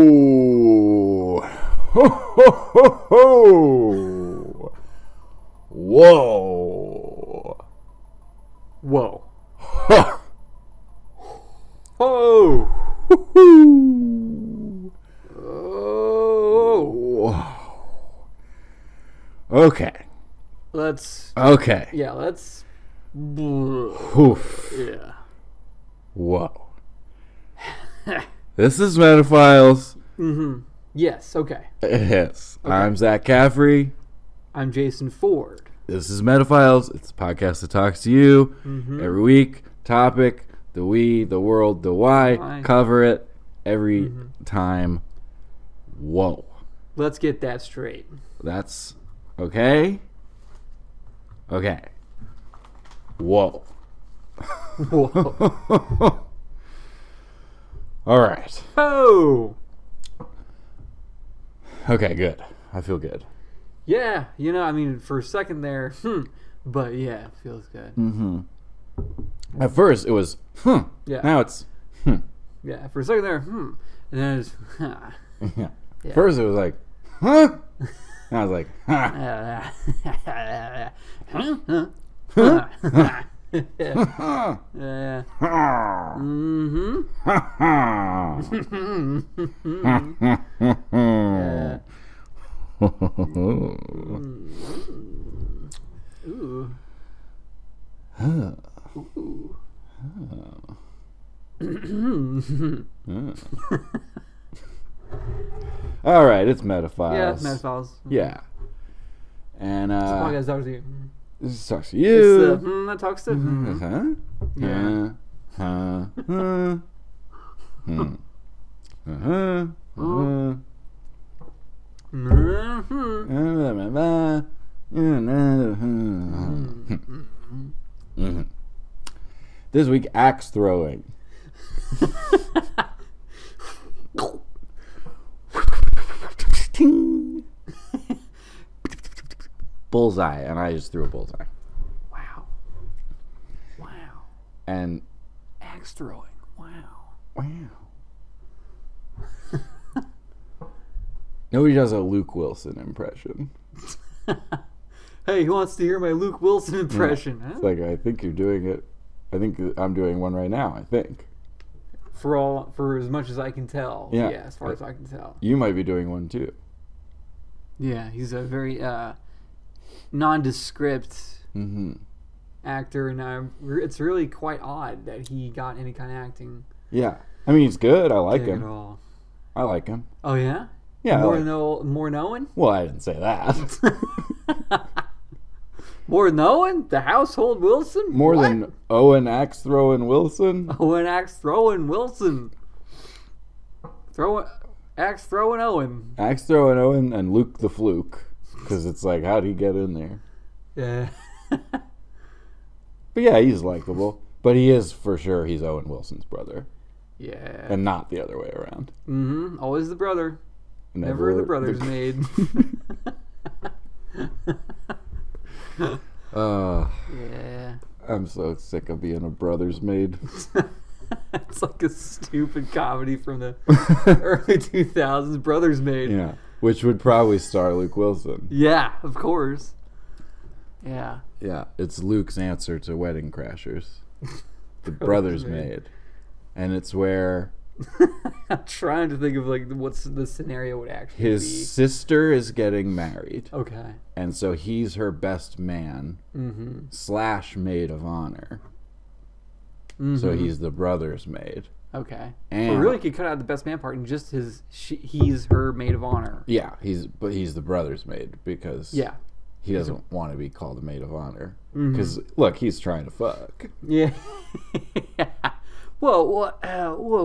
Whoa! Ho, ho, ho, ho! Whoa! Whoa. Huh. Oh! Oh! Okay. Let's... Okay. Yeah, let's... Oof. Yeah. Whoa. This is Metaphiles. Mm-hmm. Yes, okay. Yes. Okay. I'm Zach Caffrey. I'm Jason Ford. This is Metaphiles. It's a podcast that talks to you every week. Topic, the we, the world, the why. Cover it every time. Whoa. Let's get that straight. That's okay. Okay. Whoa. Whoa. All right. Oh! Okay, good. I feel good. Yeah, you know, I mean, for a second there, but yeah, it feels good. Mm-hmm. At first, it was, Yeah. Now it's, Yeah, for a second there, and then it's, Yeah. Yeah. First, it was like, huh? Now I was like, huh. Yeah. Ooh. All right, it's Metaphiles. Yeah, Metaphiles. Yeah. And This podcast talks to you. this talks to you. It's the that talks to. Yeah. This week, axe throwing. Bullseye, and I just threw a bullseye. Wow. And Axe throwing. Wow. Nobody does a Luke Wilson impression. Hey, who wants to hear my Luke Wilson impression? It's Huh? like, I think you're doing it. I think I'm doing one right now, I think. For as much as I can tell. Yeah. As far as I can tell. You might be doing one too. Yeah, he's a very nondescript actor, and it's really quite odd that he got any kind of acting. Yeah. I mean, he's good. I like gig him. At all. I like him. Oh yeah. Yeah. More knowing. Well, I didn't say that. More knowing the household Wilson. More What? than Owen axe throwing Wilson. Owen axe throwing Wilson. Axe throwing Owen. Axe throwing Owen and Luke the Fluke. Because it's like, how'd he get in there? Yeah. But yeah, he's likable. But he is, for sure, he's Owen Wilson's brother. Yeah. And not the other way around. Always the brother. Never the brother's maid. Yeah. I'm so sick of being a brother's maid. It's like a stupid comedy from the early 2000s. Brother's Maid. Yeah. Which would probably star Luke Wilson. Yeah, of course. Yeah. Yeah. It's Luke's answer to Wedding Crashers. The Brother's Maid. And it's where I'm trying to think of like what's the scenario would actually his be. sister is getting married. Okay. And so he's her best man / maid of honor. So he's the brother's maid. Okay. And Well, really could cut out the best man part and just he's her maid of honor. Yeah, he's the brother's maid because Yeah. he doesn't want to be called a maid of honor. Because look, he's trying to fuck. Yeah. Whoa,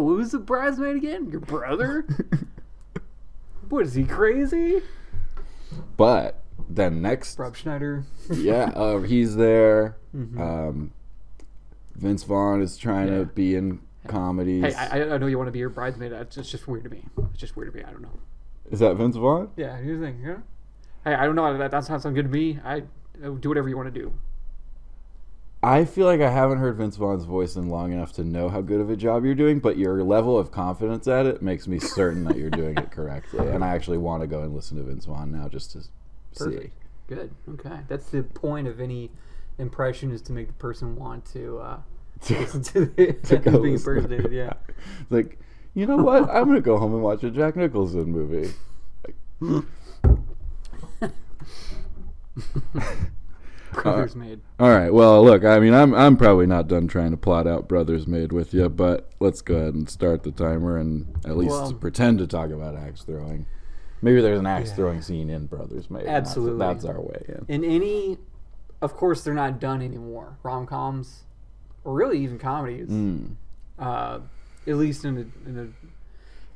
who's the bridesmaid again? Your brother? What, is he crazy? But then next, Rob Schneider. he's there. Vince Vaughn is trying to be in comedies. Hey, I know you want to be your bridesmaid. It's just weird to me. It's just weird to me. I don't know. Is that Vince Vaughn? Yeah, here's the thing. Yeah. Hey, I don't know. That sounds good to me. I do whatever you want to do. I feel like I haven't heard Vince Vaughn's voice in long enough to know how good of a job you're doing, but your level of confidence at it makes me certain that you're doing it correctly. And I actually want to go and listen to Vince Vaughn now just to see. Good. Okay. That's the point of any impression, is to make the person want to listen to the being impersonated. Yeah. It's like, you know what? I'm going to go home and watch a Jack Nicholson movie. Brothers Made. All right. Well, look, I mean, I'm probably not done trying to plot out Brothers Made with you, but let's go ahead and start the timer and at least pretend to talk about axe throwing. Maybe there's an axe throwing scene in Brothers Made. Absolutely. That's our way in. In any, of course, they're not done anymore. Rom-coms, or really even comedies. At least in a.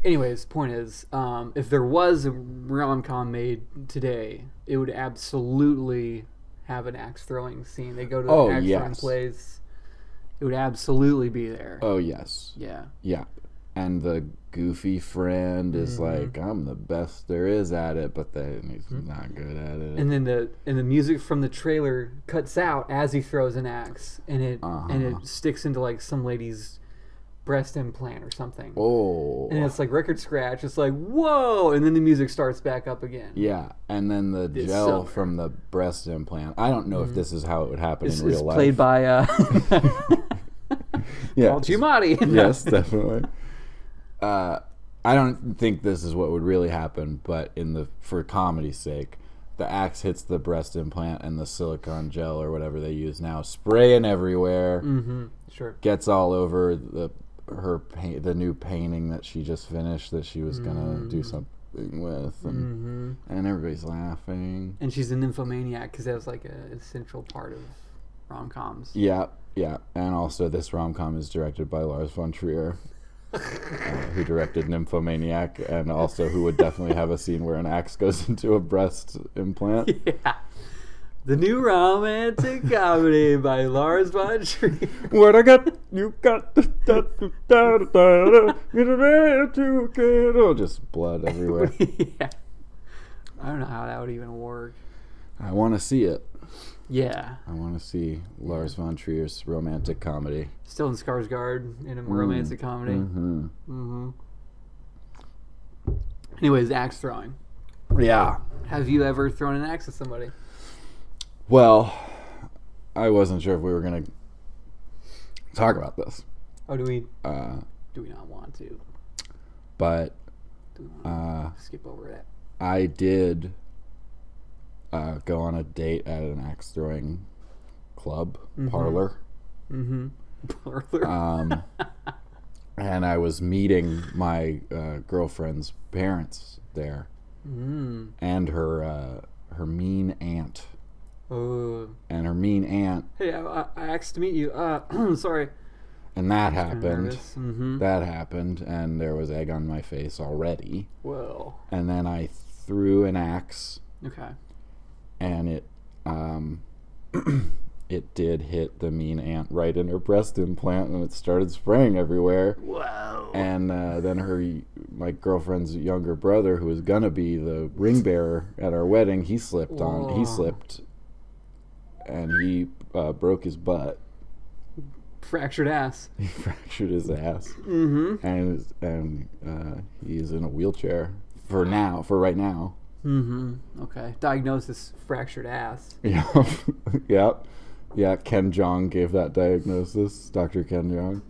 Anyways, point is, if there was a rom-com made today, it would absolutely have an axe throwing scene. They go to the axe throwing place. It would absolutely be there. Oh yes. Yeah. Yeah. And the goofy friend is like, I'm the best there is at it, but then he's not good at it. And then the music from the trailer cuts out as he throws an axe, and it sticks into like some lady's breast implant or something. Oh. And it's like record scratch. It's like, whoa! And then the music starts back up again. Yeah. And then the gel from the breast implant. I don't know if this is how it would happen in real life. It's played by Paul Giamatti. Yes, definitely. I don't think this is what would really happen, but for comedy's sake, the axe hits the breast implant and the silicone gel or whatever they use now, spraying everywhere. Sure. Gets all over the new painting that she just finished that she was gonna do something with, and everybody's laughing. And she's a nymphomaniac because that was like an essential part of rom-coms. Yeah, and also this rom-com is directed by Lars von Trier. Who directed Nymphomaniac, and also who would definitely have a scene where an axe goes into a breast implant. Yeah. The new romantic comedy by Lars von Trier. What I got, you got. Just blood everywhere. Yeah. I don't know how that would even work. I want to see it. Yeah. I want to see Lars von Trier's romantic comedy. Still in Skarsgård in a romantic comedy. Anyways, axe throwing. Yeah. Have you ever thrown an axe at somebody? Well, I wasn't sure if we were going to talk about this. Oh, do we not want to? But do we want to skip over that? I did go on a date at an axe throwing club, parlor. Parlor. And I was meeting my girlfriend's parents there, and her mean aunt. And her mean aunt. Hey, I asked to meet you. Sorry. And that happened. That happened, and there was egg on my face already. Well. And then I threw an axe. Okay. And it it did hit the mean aunt right in her breast implant, and it started spraying everywhere. Wow. And then my girlfriend's younger brother, who was gonna be the ring bearer at our wedding, he slipped, and he broke his butt. Fractured ass. He fractured his ass. And he's in a wheelchair for right now. Okay. Diagnosis: fractured ass. Yeah. Ken Jeong gave that diagnosis. Dr. Ken Jeong.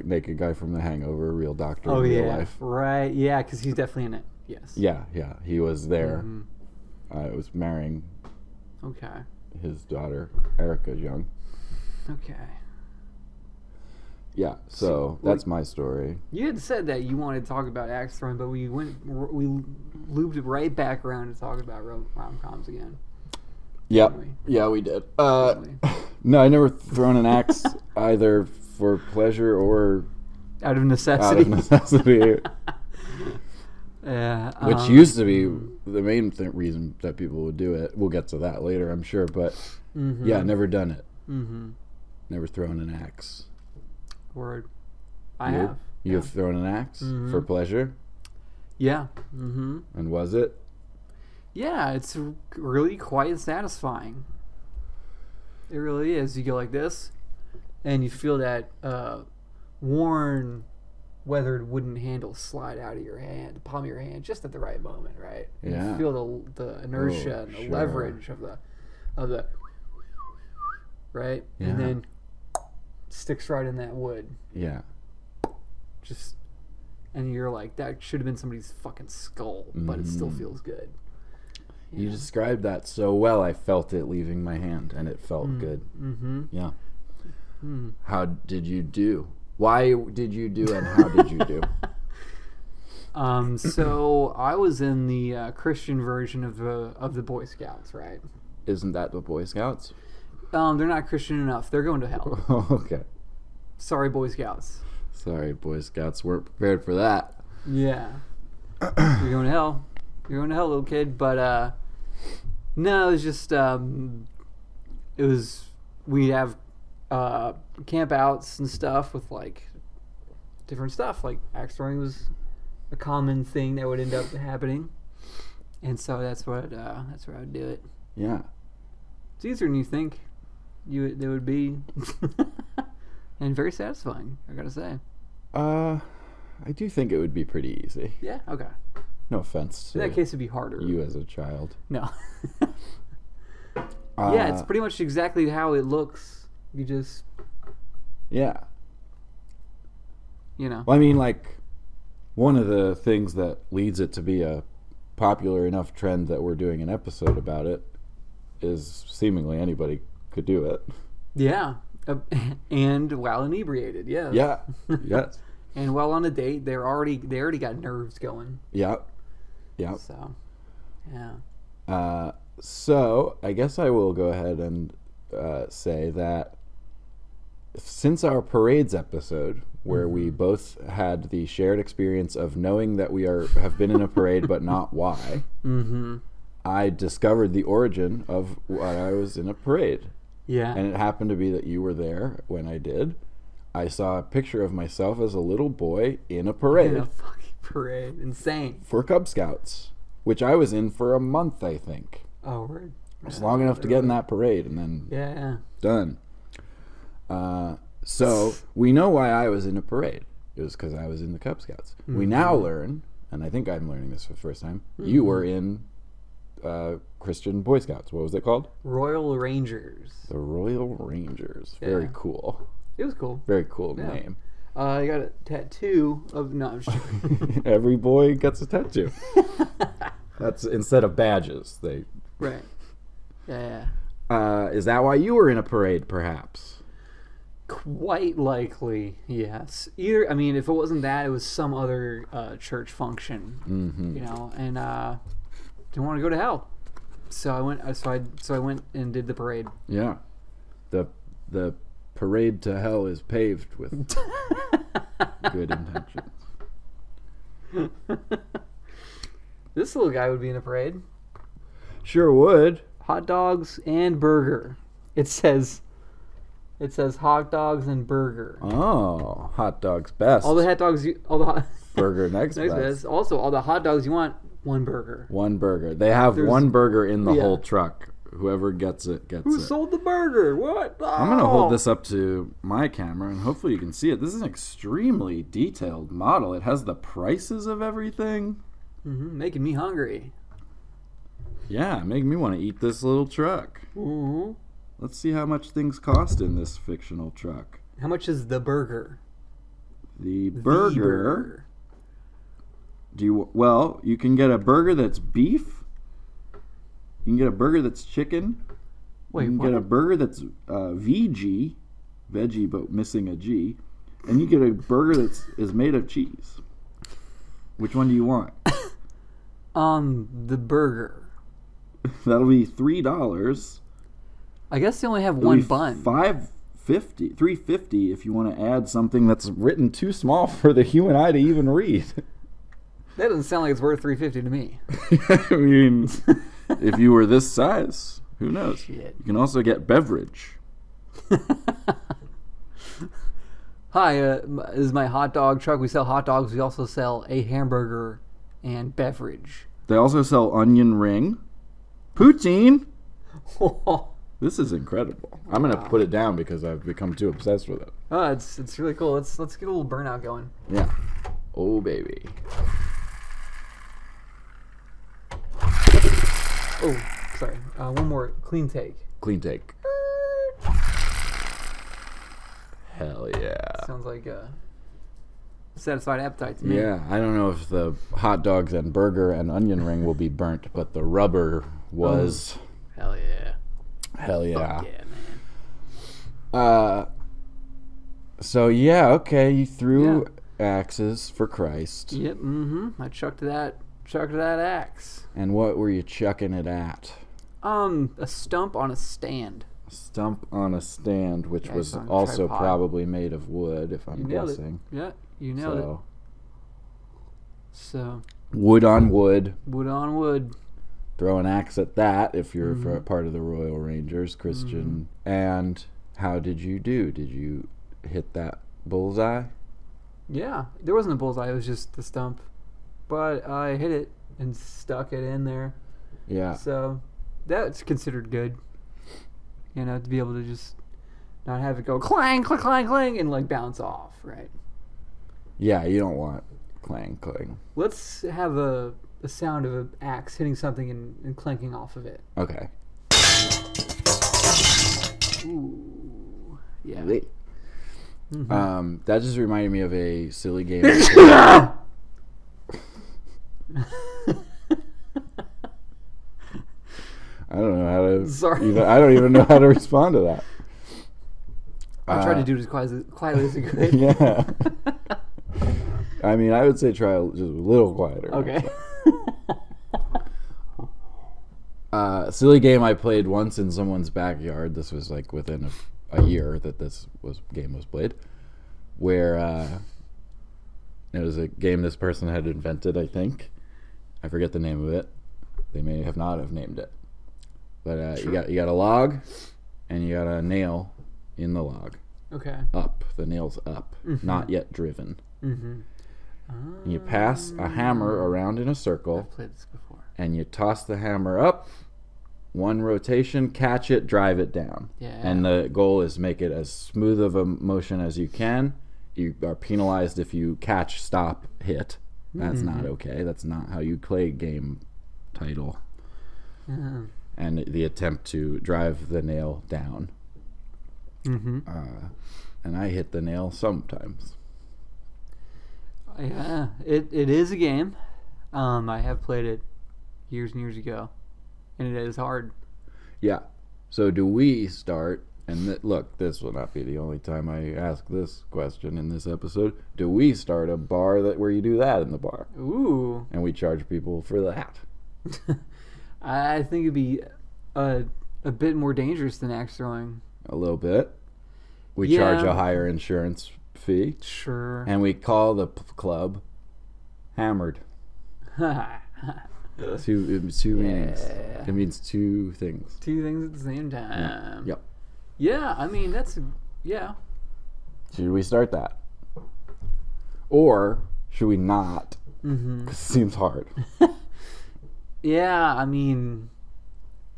Naked guy from The Hangover, real doctor in real life. Right. Yeah, because he's definitely in it. Yes. Yeah. He was there. I was marrying his daughter, Erica Jeong. Okay. Yeah, so that's my story. You had said that you wanted to talk about axe throwing, but we looped right back around to talk about rom-coms again. Yep. Yeah, we did. No, I never thrown an axe either for pleasure or out of necessity. Yeah. Which used to be the main reason that people would do it. We'll get to that later, I'm sure. But yeah, never done it. Never thrown an axe. Word. I You? have. You have thrown an axe for pleasure? Yeah. Mm-hmm. And was it? Yeah, it's really quite satisfying. It really is. You go like this, and you feel that worn, weathered wooden handle slide out of your hand, the palm of your hand, just at the right moment, right? And Yeah. you feel the inertia and the sure. leverage of the right, Yeah. and then sticks right in that wood. Yeah. Just, and you're like, that should have been somebody's fucking skull, but it still feels good. You described that so well, I felt it leaving my hand, and it felt good. Mm-hmm. Yeah. How did you do? Why did you do, and how did you do? So I was in the Christian version of the Boy Scouts, right? Isn't that the Boy Scouts? They're not Christian enough. They're going to hell. Oh, okay. Sorry, Boy Scouts. Sorry, Boy Scouts weren't prepared for that. Yeah. You're going to hell. You're going to hell, little kid. But no, it was just we'd have camp outs and stuff with like different stuff. Like axe throwing was a common thing that would end up happening, and so that's where I would do it. Yeah. It's easier than you think they would be, and very satisfying, I gotta say. I do think it would be pretty easy. Yeah. Okay. No offense In to that case, it'd be harder. you as a child. No. Yeah, it's pretty much exactly how it looks. You just, Yeah. you know. Well, I mean, like, one of the things that leads it to be a popular enough trend that we're doing an episode about it is seemingly anybody could do it. Yeah. And while inebriated, yeah. Yeah. Yes. And while on a date, they already got nerves going. Yep. Yep. So, yeah. So I guess I will go ahead and say that since our parades episode, where we both had the shared experience of knowing that we have been in a parade but not why, I discovered the origin of why I was in a parade. Yeah. And it happened to be that you were there when I did. I saw a picture of myself as a little boy in a parade. In a fucking parade. Insane. For Cub Scouts, which I was in for a month, I think. Oh, word. It's long enough to get in that parade, and then Yeah. done. So we know why I was in a parade. It was because I was in the Cub Scouts. We now learn, and I think I'm learning this for the first time, you were in Christian Boy Scouts. What was it called? Royal Rangers. The Royal Rangers. Very Yeah. cool. It was cool. Very cool Yeah. name. I got a tattoo of... No, I'm just joking. Every boy gets a tattoo. That's instead of badges. They Right. Yeah. Is that why you were in a parade, perhaps? Quite likely, yes. Either, I mean, if it wasn't that, it was some other church function, you know, and didn't want to go to hell, so I went. So I went and did the parade. Yeah. The parade to hell is paved with good intentions. This little guy would be in a parade. Sure would. Hot dogs and burger. It says hot dogs and burger. Oh, hot dogs best. All the hot dogs, Burger next best. best. Also, all the hot dogs you want, one burger. One burger. They have one burger in the Yeah. whole truck. Whoever gets it gets Who it. sold the burger? What? I'm going to hold this up to my camera, and hopefully you can see it. This is an extremely detailed model. It has the prices of everything. Making me hungry. Yeah, making me want to eat this little truck. Mm-hmm. Let's see how much things cost in this fictional truck. How much is the burger? The The burger. You can get a burger that's beef. You can get a burger that's chicken. Wait, you can what? get a burger that's veggie but missing a G, and you get a burger that is made of cheese. Which one do you want? The burger. That'll be $3. I guess they only have It'll one be bun. $3.50 if you want to add something that's written too small for the human eye to even read. That doesn't sound like it's worth $3.50 to me. I mean, if you were this size, who knows? Shit. You can also get beverage. Hi, this is my hot dog truck. We sell hot dogs. We also sell a hamburger and beverage. They also sell onion ring. Poutine. This is incredible. I'm going to put it down because I've become too obsessed with it. Oh, it's really cool. Let's get a little burnout going. Yeah. Oh, baby. Oh, sorry. One more clean take. Clean take. Hell yeah. Sounds like a satisfied appetite to me. Yeah, I don't know if the hot dogs and burger and onion ring will be burnt, but the rubber was. Hell yeah. Hell yeah. Fuck yeah, man. So yeah, okay, you threw axes for Christ. Yep, I chucked that axe. And what were you chucking it at? A stump on a stand. A stump on a stand, which was on a also tripod. probably made of wood, if I'm You nailed guessing. it. Yeah, you nailed it. So Wood on wood. wood on wood. Throw an axe at that if you're for a part of the Royal Rangers, Christian. And how did you do? Did you hit that bullseye? Yeah, there wasn't a bullseye. It was just the stump, but I hit it and stuck it in there. Yeah. So that's considered good. You know, to be able to just not have it go clang, clang, clang, clang, and like bounce off, right? Yeah, you don't want clang, clang. Let's have a sound of an axe hitting something and clanking off of it. Okay. Ooh, yeah. That just reminded me of a silly game. I don't know how to. Sorry. I don't even know how to respond to that. I tried to do it as quietly as I could. Yeah. I mean, I would say try just a little quieter. Okay. Silly game I played once in someone's backyard. This was like within a year that this game was played, where it was a game this person had invented. I think I forget the name of it. They may not have named it, but you got a log, and you got a nail in the log. Okay. Up, the nail's up, not yet driven. Mm-hmm. And you pass a hammer around in a circle. I've played this before. And you toss the hammer up, one rotation, catch it, drive it down. Yeah. And the goal is make it as smooth of a motion as you can. You are penalized if you catch, stop, hit. That's not okay. That's not how you play game title. Yeah. And the attempt to drive the nail down. Mm-hmm. And I hit the nail sometimes. Yeah, it is a game. I have played it years and years ago, and it is hard. Yeah. So do we start, and look, this will not be the only time I ask this question in this episode. Do we start a bar where you do that in the bar? Ooh. And we charge people for that? I think it'd be a bit more dangerous than axe throwing. A little bit. We Yeah. charge a higher insurance fee. Sure. And we call the club Hammered. Two meanings. It means two things. Two things at the same time. Yep. Yeah, I mean, yeah. Should we start that? Or should we not? Mm-hmm. 'Cause it seems hard. Yeah, I mean,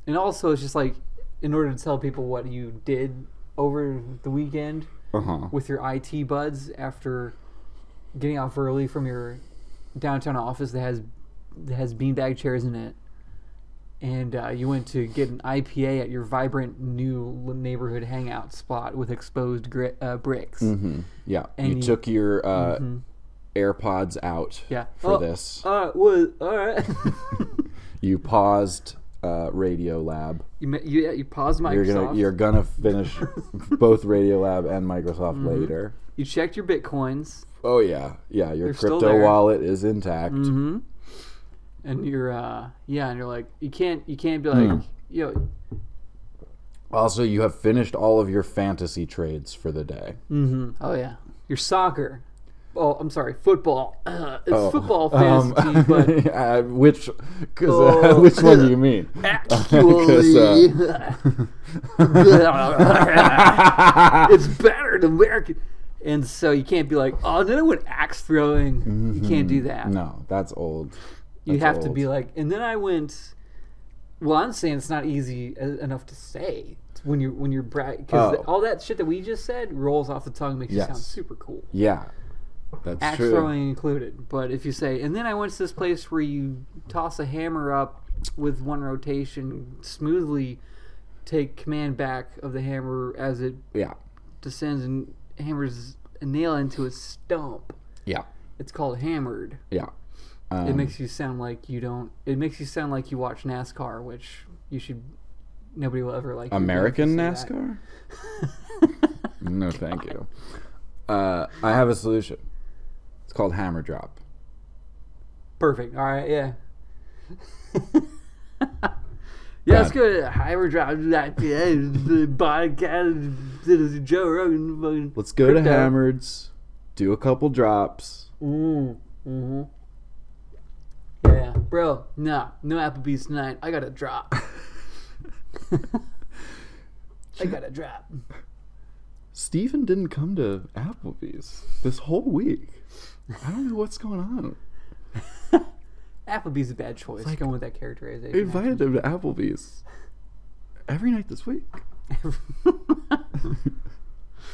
and also it's just like, in order to tell people what you did over the weekend with your IT buds after getting off early from your downtown office that has beanbag chairs in it, and you went to get an IPA at your vibrant new neighborhood hangout spot with exposed bricks. Mm-hmm. Yeah. And you took your AirPods out for this. All right. You paused Radio Lab. You paused Microsoft. You're gonna finish both Radio Lab and Microsoft later. You checked your bitcoins. Oh yeah. Your still crypto there. wallet is intact. Mm-hmm. And you're and you're like, you can't be like, Also, you have finished all of your fantasy trades for the day. Mm-hmm. Oh yeah, your soccer. Oh, I'm sorry, football. It's football fantasy, but which one do you mean? Actually, it's better than American. And so you can't be like, oh, then I went axe throwing. Mm-hmm. You can't do that. No, that's old. You have to be like, and then I went. Well, I'm saying it's not easy enough to say when you're because all that shit that we just said rolls off the tongue, makes you sound super cool. Yeah, that's axe true. throwing included. But if you say, and then I went to this place where you toss a hammer up with one rotation, smoothly take command back of the hammer as it descends and hammers a nail into a stump. Yeah, it's called hammered. Yeah. It makes you sound like you don't. It makes you sound like you watch NASCAR, which you should. Nobody will ever like. American NASCAR? No, thank you. I have a solution. It's called hammer drop. Perfect. All right. Yeah. Yeah, it's good. Hammer drop. Joe Rogan. Let's go to Hammered's. Do a couple drops. Mm-hmm. Yeah, bro. No Applebee's tonight. I got to drop. I got to drop. Steven didn't come to Applebee's this whole week. I don't know what's going on. Applebee's a bad choice. Like, going with that characterization. I invited him to Applebee's every night this week.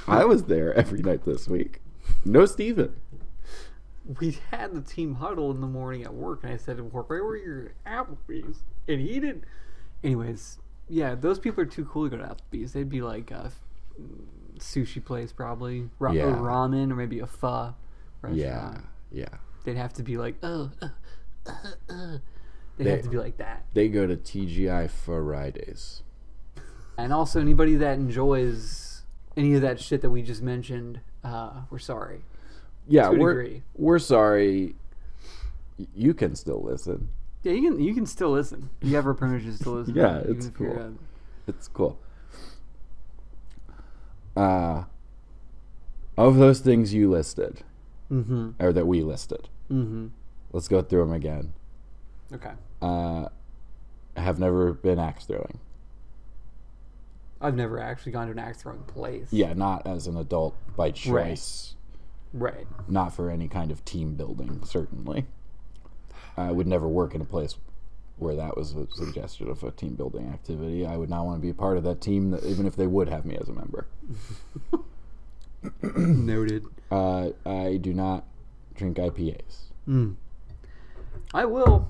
I was there every night this week. No Steven. We had the team huddle in the morning at work, and I said, where were your Applebee's? And he didn't. Anyways, yeah, those people are too cool to go to Applebee's. They'd be like a sushi place, probably. Or ramen, or maybe a pho restaurant. Yeah. They'd have to be like, They'd have to be like that. They go to TGI Fridays. And also, anybody that enjoys any of that shit that we just mentioned, we're sorry. Yeah, we're sorry. You can still listen. Yeah, you can still listen. You have our permission to listen. Yeah, it's cool. It's cool. Of those things you listed, or that we listed, let's go through them again. Okay. I have never been axe throwing. I've never actually gone to an axe throwing place. Yeah, not as an adult by choice. Right. Not for any kind of team building, certainly. I would never work in a place where that was a suggestion of a team building activity. I would not want to be a part of that team, even if they would have me as a member. Noted. I do not drink IPAs. I will.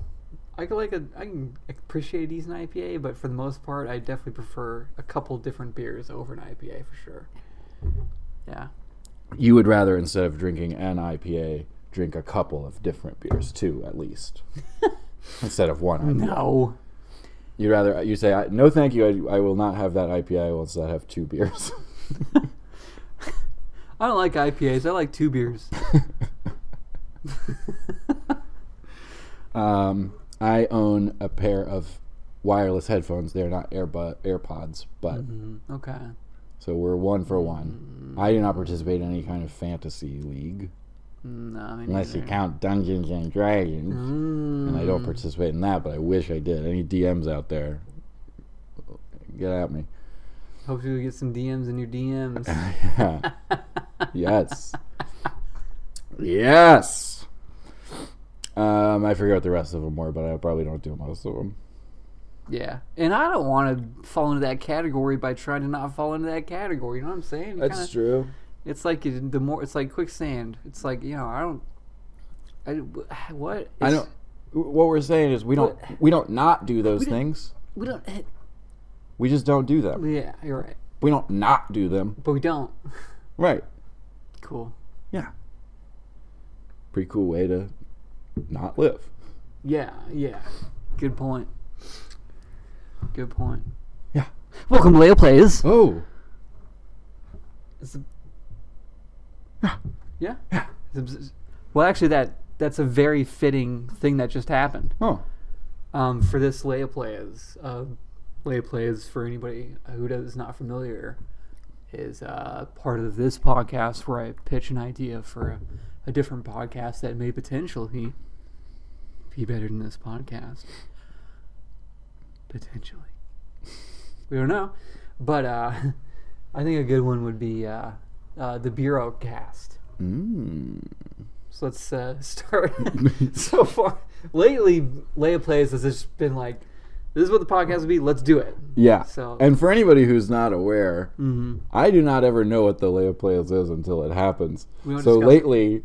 I can appreciate a decent IPA, but for the most part, I definitely prefer a couple different beers over an IPA for sure. Yeah. You would rather, instead of drinking an IPA, drink a couple of different beers too, at least, instead of one IPA. No. You say, no thank you, I will not have that IPA, I will instead have two beers. I don't like IPAs, I like two beers. I own a pair of wireless headphones. They're not AirPods, but okay. So we're 1 for 1. I do not participate in any kind of fantasy league. No, unless you count Dungeons and Dragons. And I don't participate in that, but I wish I did. Any DMs out there, get at me. Hopefully we get some DMs in your DMs. Yeah. Yes. Yes. I forget what the rest of them were, but I probably don't do most of them. Yeah, and I don't want to fall into that category by trying to not fall into that category. You know what I'm saying? That's true. It's like it's like quicksand. It's like, you know, what? I don't. What we're saying is we don't not do those things. We don't. We just don't do them. Yeah, you're right. We don't not do them. But we don't. Right. Cool. Yeah. Pretty cool way to not live. Yeah. Good point. Yeah. Welcome to Leia Plays. Oh. Yeah. Well, actually, that's a very fitting thing that just happened. Oh. For this Leia Plays. Leia Plays, for anybody who is not familiar, is part of this podcast where I pitch an idea for a different podcast that may potentially be better than this podcast. Potentially. We don't know. But I think a good one would be the Bureau Cast. So let's start. So far, lately, Leia Plays has just been like, this is what the podcast will be. Let's do it. Yeah. So, and for anybody who's not aware, I do not ever know what the Leia Plays is until it happens. So lately,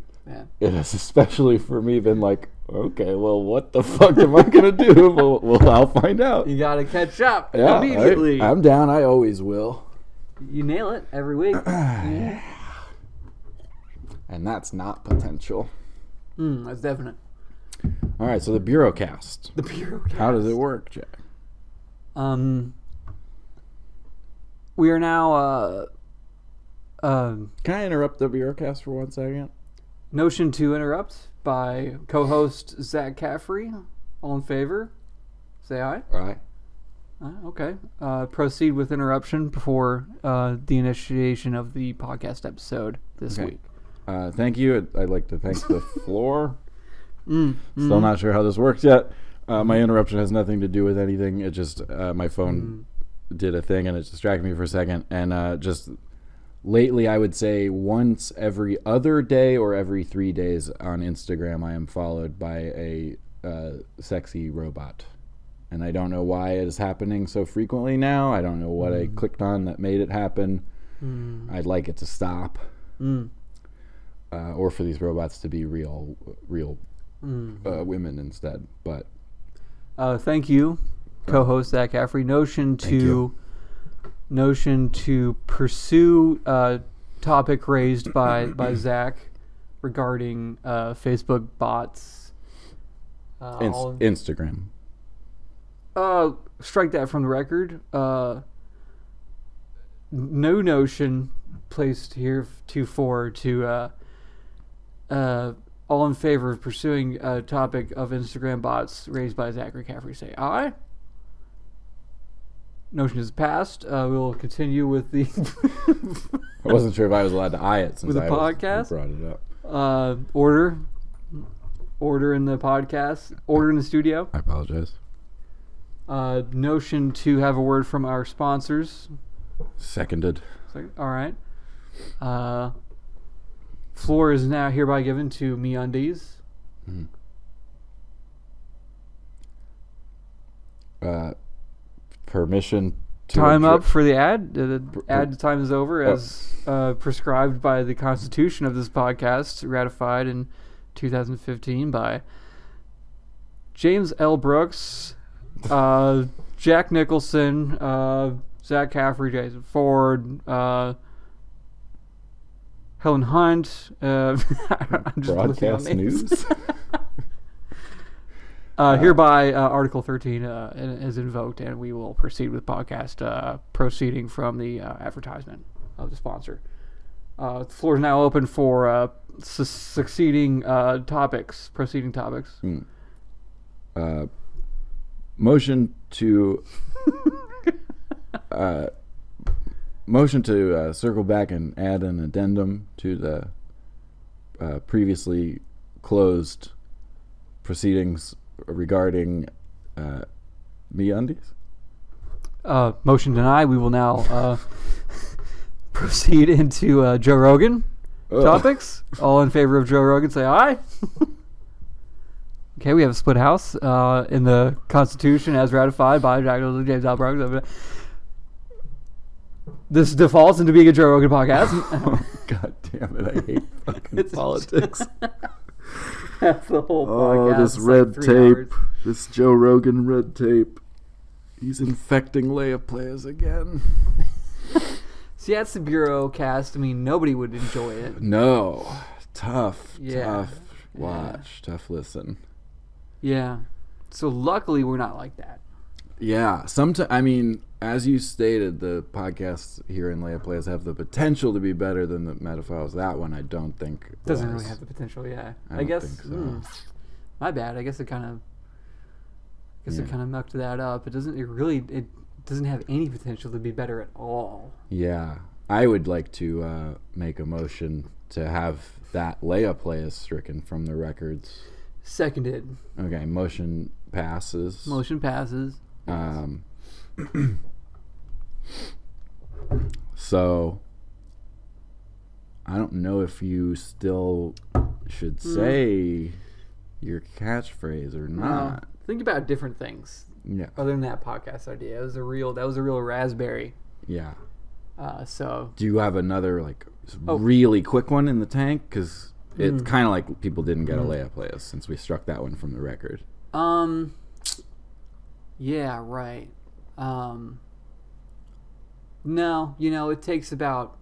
it has especially for me been like, okay, well, what the fuck am I going to do? Well, I'll find out. You got to catch up immediately. I'm down. I always will. You nail it every week. And that's not potential. That's definite. All right, so the Bureau Cast. The Bureau Cast. How does it work, Jack? We are now... Can I interrupt the Bureau Cast for 1 second? Notion to interrupt by co-host Zach Caffrey. All in favor? Say aye. Aye. Okay. Proceed with interruption before the initiation of the podcast episode this week. Thank you. I'd like to thank the floor. Still not sure how this works yet. My interruption has nothing to do with anything. It just my phone did a thing and it distracted me for a second. And just lately, I would say once every other day or every 3 days on Instagram, I am followed by a sexy robot. And I don't know why it is happening so frequently now. I don't know what I clicked on that made it happen. I'd like it to stop. Or for these robots to be real women instead. But thank you, co-host Zach Caffrey. Notion to pursue topic raised by Zach regarding Facebook bots. Instagram. Strike that from the record. No notion placed here to all in favor of pursuing a topic of Instagram bots raised by Zachary Caffrey say aye. Notion is passed. We'll continue with the... I wasn't sure if I was allowed to eye it since with the podcast. Brought it up. Order in the podcast. Order in the studio. I apologize. Notion to have a word from our sponsors. Seconded. All right. Floor is now hereby given to MeUndies. Permission to... Time up for the ad. The ad time is over as prescribed by the Constitution of this podcast, ratified in 2015 by James L. Brooks, Jack Nicholson, Zach Caffrey, Jason Ford, Helen Hunt. I'm just Broadcast news. Hereby, Article 13 is invoked, and we will proceed with podcast proceeding from the advertisement of the sponsor. The floor is now open for succeeding topics, proceeding topics. Motion to circle back and add an addendum to the previously closed proceedings regarding MeUndies. Motion denied. We will now proceed into Joe Rogan topics. All in favor of Joe Rogan, say aye. Okay, we have a split house in the Constitution as ratified by Jack Nicholson, James L. Brooks. This defaults into being a Joe Rogan podcast. Oh, God damn it! I hate fucking politics. That's the whole podcast. Oh, this red tape. This Joe Rogan red tape. He's infecting Leia players again. See, that's the Bureau Cast. I mean, nobody would enjoy it. No. Tough watch. Yeah. Tough listen. Yeah. So luckily, we're not like that. Yeah. I mean, as you stated, the podcasts here in Leia Players have the potential to be better than the Metaphiles. That one, I don't think doesn't really have the potential. Yeah, I guess. Think so. My bad. I guess it kind of. It kind of mucked that up. It doesn't. It doesn't have any potential to be better at all. Yeah, I would like to make a motion to have that Leia Players stricken from the records. Seconded. Okay, motion passes. Motion passes. So, I don't know if you still should say your catchphrase or not. Think about different things. Yeah. Other than that podcast idea, that was a real raspberry. Yeah. So. Do you have another really quick one in the tank? Because it's kind of like people didn't get a layup play us since we struck that one from the record. Yeah. Right. No, it takes about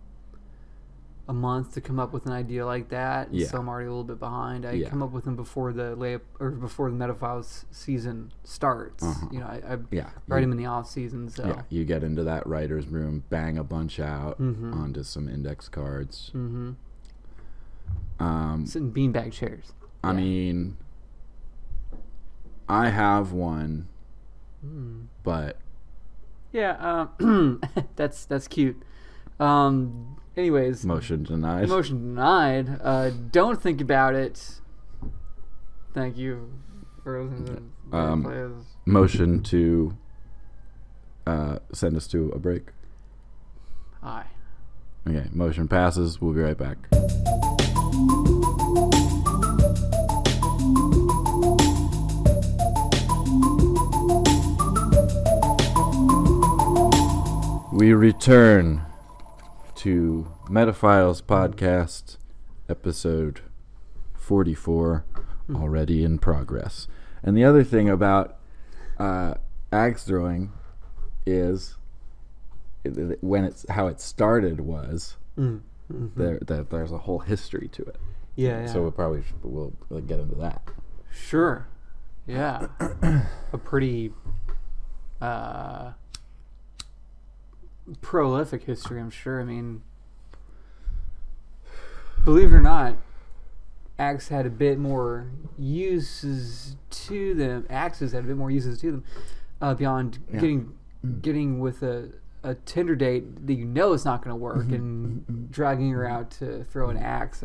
a month to come up with an idea like that. Yeah. So I'm already a little bit behind. I come up with them before the layup or before the Metaphiles season starts. I write them in the off season. So yeah, you get into that writer's room, bang a bunch out onto some index cards. Sit in beanbag chairs. I mean, I have one, but yeah, that's cute. Anyways, motion denied. Don't think about it. Thank you for listening to motion to send us to a break. Aye. Okay, motion passes. We'll be right back. We return to Metaphiles Podcast, episode 44, already in progress. And the other thing about axe throwing is how it started was there's a whole history to it. Yeah. So we'll get into that. Sure. Yeah. A pretty prolific history, I'm sure. I mean, believe it or not, axes had a bit more uses to them beyond getting with a Tinder date that it's not going to work and dragging her out to throw an axe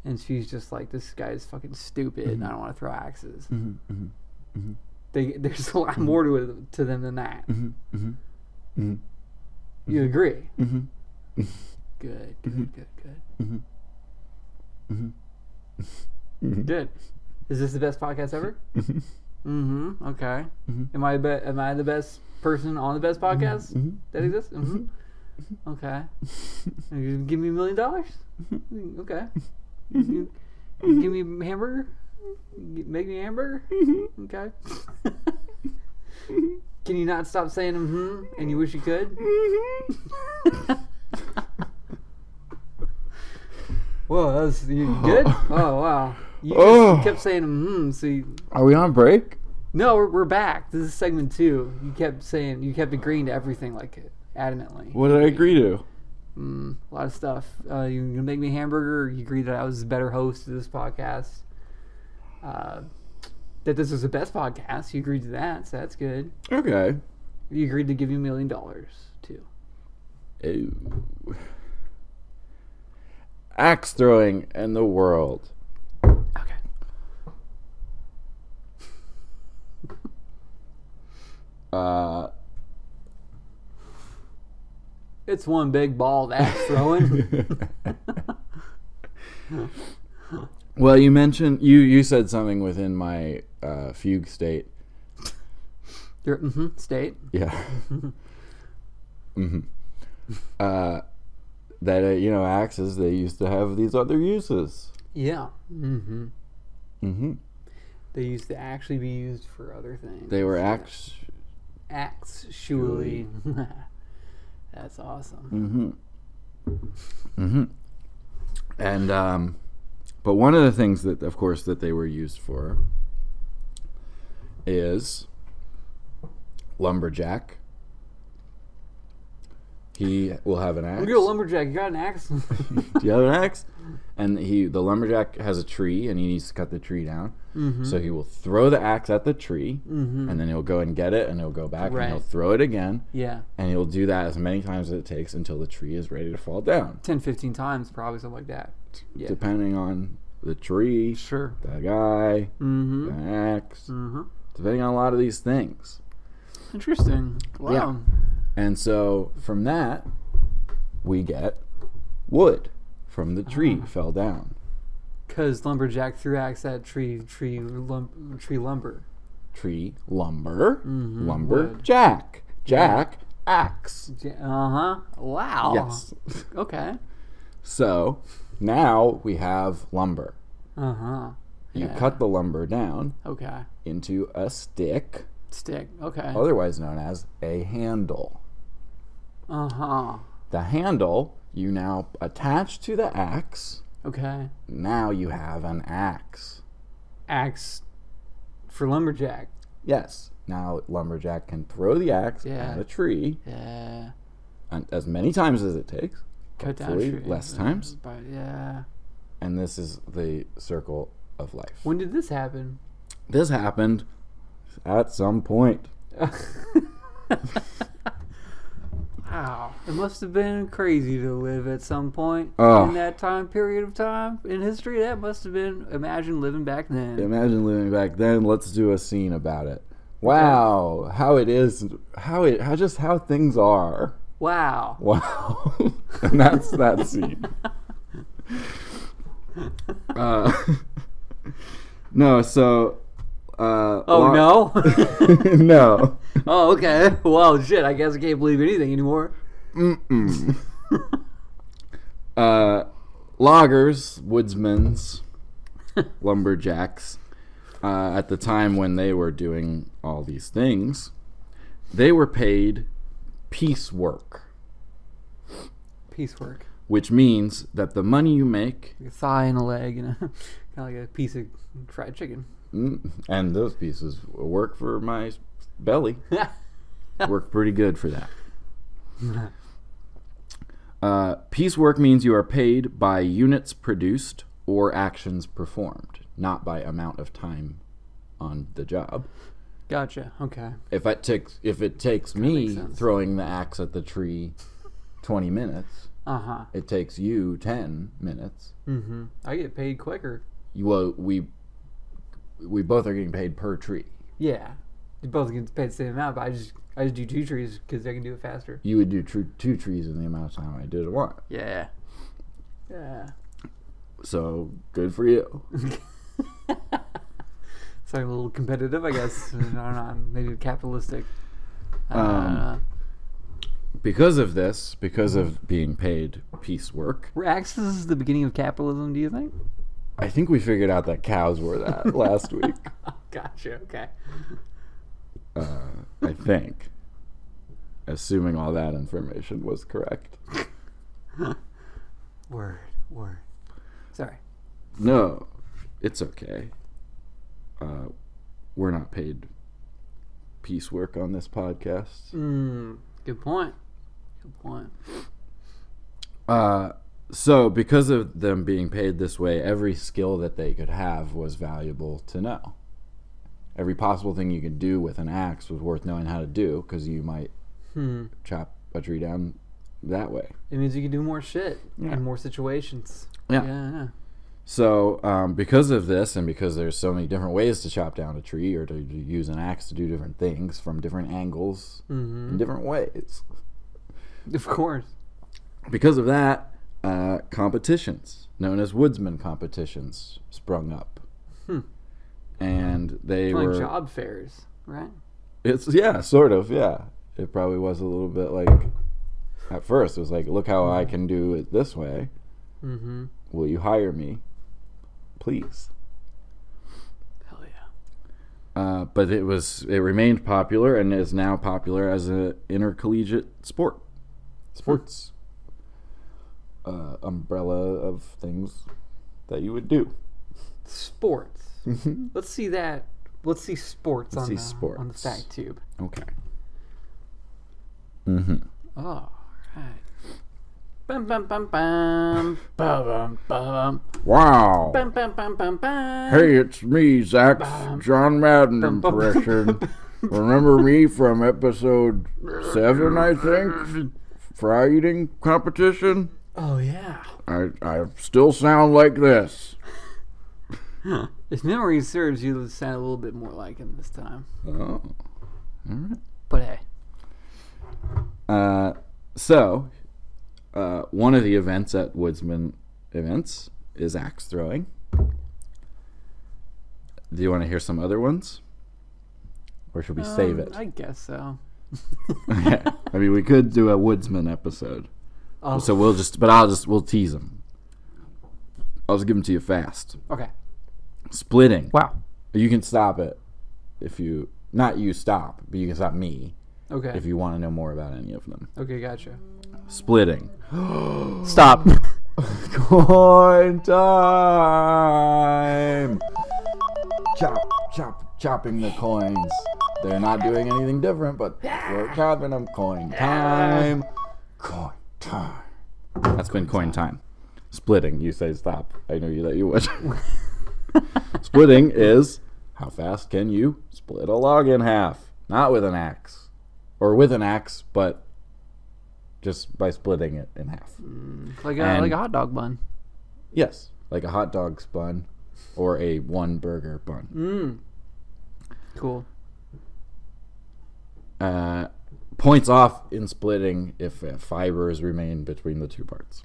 and she's just like, this guy is fucking stupid and I don't want to throw axes. There's a lot more to them than that. You agree? Good. Good. Is this the best podcast ever? Okay. Am I the best person on the best podcast that exists? Okay. You give me $1 million? Okay. You give me a hamburger? Make me a hamburger? Okay. Can you not stop saying and you wish you could? Whoa, that was you good? Oh wow. You kept saying so are we on break? No, we're back. This is segment 2. You kept agreeing to everything adamantly. What did I agree to? A lot of stuff. You make me a hamburger. You agreed that I was the better host of this podcast. That this was the best podcast. You agreed to that, so that's good. Okay. You agreed to give you $1 million too. Ew. Axe throwing in the world. Okay. It's one big ball of axe throwing. Well, you mentioned you said something within my fugue state. Your state. Yeah. That axes, they used to have these other uses. Yeah. They used to actually be used for other things. They were actually. That's awesome. And but one of the things that, of course, that they were used for is lumberjack. He will have an axe. You're a lumberjack. You got an axe? Do you have an axe? And the lumberjack has a tree, and he needs to cut the tree down. So he will throw the axe at the tree, and then he'll go and get it, and he'll go back, and he'll throw it again. Yeah. And he'll do that as many times as it takes until the tree is ready to fall down. 10, 15 times, probably, something like that. Yeah. Depending on the tree, sure, the guy, the axe, depending on a lot of these things. Interesting. Wow. Yeah. And so from that, we get wood from the tree fell down. Because lumberjack threw axe at tree lumber. Tree, lumber, Mm-hmm. lumberjack. Jack, axe. Wow. Yes. Okay. So now we have lumber. You Yeah. cut the lumber down Okay. into a stick, Okay. otherwise known as a handle. The handle you now attach to the axe. Okay. Now you have an axe. Axe for lumberjack. Yes. Now lumberjack can throw the axe at a tree Yeah. as many times as it takes. Cut down Hopefully tree. less times. But yeah. And this is the circle of life. When did this happen? This happened at some point. Wow. It must have been crazy to live at some point Oh. in that time period of time in history. That must have been, imagine living back then. Imagine living back then. Let's do a scene about it. Wow, how it is, how things are. Wow. Wow, and that's that scene. No, so. No? No. Oh, okay. Well, shit, I guess I can't believe anything anymore. Loggers, woodsmen's, lumberjacks, at the time when they were doing all these things, they were paid piecework. Piecework. Which means that the money you make, Like a thigh and a leg and kind of like a piece of fried chicken. and those pieces work for my belly, work pretty good for that. Piecework means you are paid by units produced or actions performed, not by amount of time on the job. Gotcha. Okay. If it takes me makes sense. throwing the axe at the tree 20 minutes, it takes you 10 minutes. I get paid quicker. Well, we both are getting paid per tree. Yeah. You both get paid the same amount, but I just do 2 trees because I can do it faster. You would do 2 trees in the amount of time I did one. Yeah. Yeah. So good for you. It's like a little competitive, I guess. I don't know. Maybe capitalistic. Because of this, because of being paid piecework, Were axes the beginning of capitalism, do you think? I think we figured out that cows were that last week. Gotcha. Okay. I think. Assuming all that information was correct. Word. Sorry. No, it's okay. We're not paid piecework on this podcast. Good point. So because of them being paid this way, every skill that they could have was valuable to know. Every possible thing you could do with an axe was worth knowing how to do, because you might chop a tree down that way. It means you can do more shit Yeah. in more situations. Yeah. So because of this, and because there's so many different ways to chop down a tree or to use an axe to do different things from different angles in different ways. Of course. Because of that, competitions known as woodsman competitions sprung up. And they Like were job fairs, right? It's sort of, yeah. It probably was a little bit like, at first it was like, look how I can do it this way. Will you hire me, please? Hell yeah. But it remained popular and is now popular as an intercollegiate sports umbrella of things that you would do. Sports. Let's see that. Let's see sports on the fact tube. Okay. Oh, right. Bum bum bum bum bum bum. Wow. Bum bum bum bum bum. Hey, it's me, Zach. John Madden impression. Remember me from episode 7, I think? Fry eating competition? Oh yeah. I still sound like this. If memory serves, you sound a little bit more like him this time. Oh. All right. But hey. So, one of the events at Woodsman events is axe throwing. Do you want to hear some other ones? Or should we save it? I guess so. Okay. I mean, we could do a woodsman episode. Oh. So we'll tease them. I'll just give them to you fast. Okay. Splitting. Wow. You can stop it if you, not you stop, but you can stop me Okay. if you want to know more about any of them. Okay, gotcha. Splitting. Stop. Coin time! Chopping the coins. They're not doing anything different, but we're chopping them. Coin time. Coin time. That's been coin time. Splitting. You say stop. I knew that you would. Splitting is how fast can you split a log in half? Not with an axe. Or with an axe, but just by splitting it in half. Like a hot dog bun. Yes, like a hot dog's bun or a one burger bun. Cool. Points off in splitting if fibers remain between the two parts.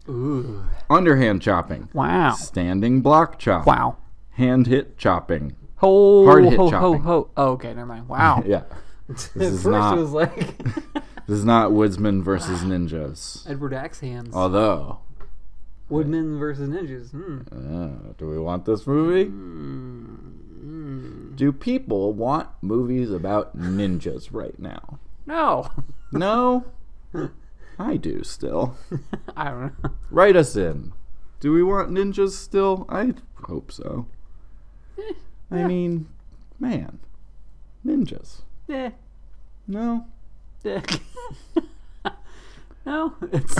Ooh. Underhand chopping. Wow. Standing block chop. Wow. Hand hit chopping. Hard hit chopping. Oh, okay, never mind. Wow. Yeah. At first it was like This is not woodsman versus ninjas. Edward Axe Hands. Although, Woodman versus ninjas. do we want this movie? Do people want movies about ninjas right now? No. No? I do still. I don't know. Write us in. Do we want ninjas still? I hope so. I mean, man. Ninjas. Yeah. No? Yeah. No. It's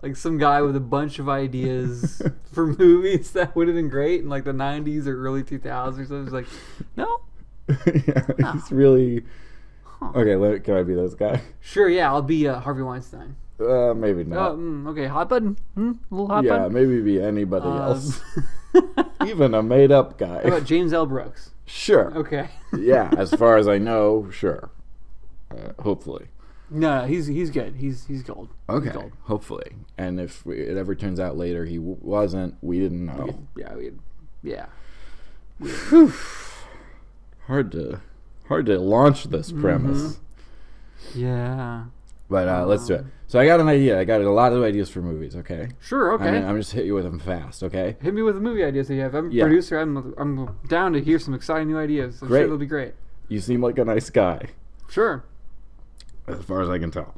like some guy with a bunch of ideas for movies that would have been great in like the 90s or early 2000s or something. It's like, no. Yeah, No. he's really... Okay, can I be this guy? Sure, yeah, I'll be Harvey Weinstein. Maybe not. Okay, hot button? A little hot Yeah, button? maybe be anybody else. Even a made-up guy. How about James L. Brooks? Sure. Okay. Yeah, as far as I know, sure. Hopefully. No, he's good. He's gold. Okay, He's gold. hopefully. And if it ever turns out later he wasn't, we didn't know. Yeah. Hard to launch this premise. Yeah. But let's do it. So I got an idea. I got a lot of ideas for movies, okay? Sure, okay. I'm just hit you with them fast, okay? Hit me with the movie ideas that you have. I'm a Yeah. producer. I'm down to hear some exciting new ideas. I'm Great. sure it'll be great. You seem like a nice guy, Sure. as far as I can tell.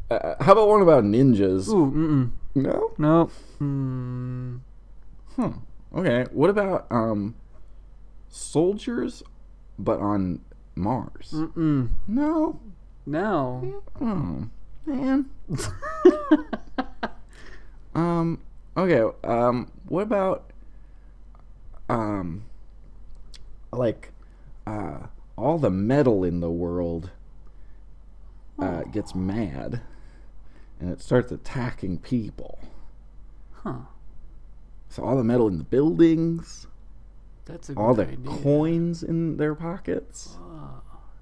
How about one about ninjas? Ooh, No? no. Okay. What about soldiers, but on Mars? No? No. Oh, man. Okay. What about all the metal in the world gets mad and it starts attacking people. Huh. So all the metal in the buildings, That's a all the good idea. coins in their pockets.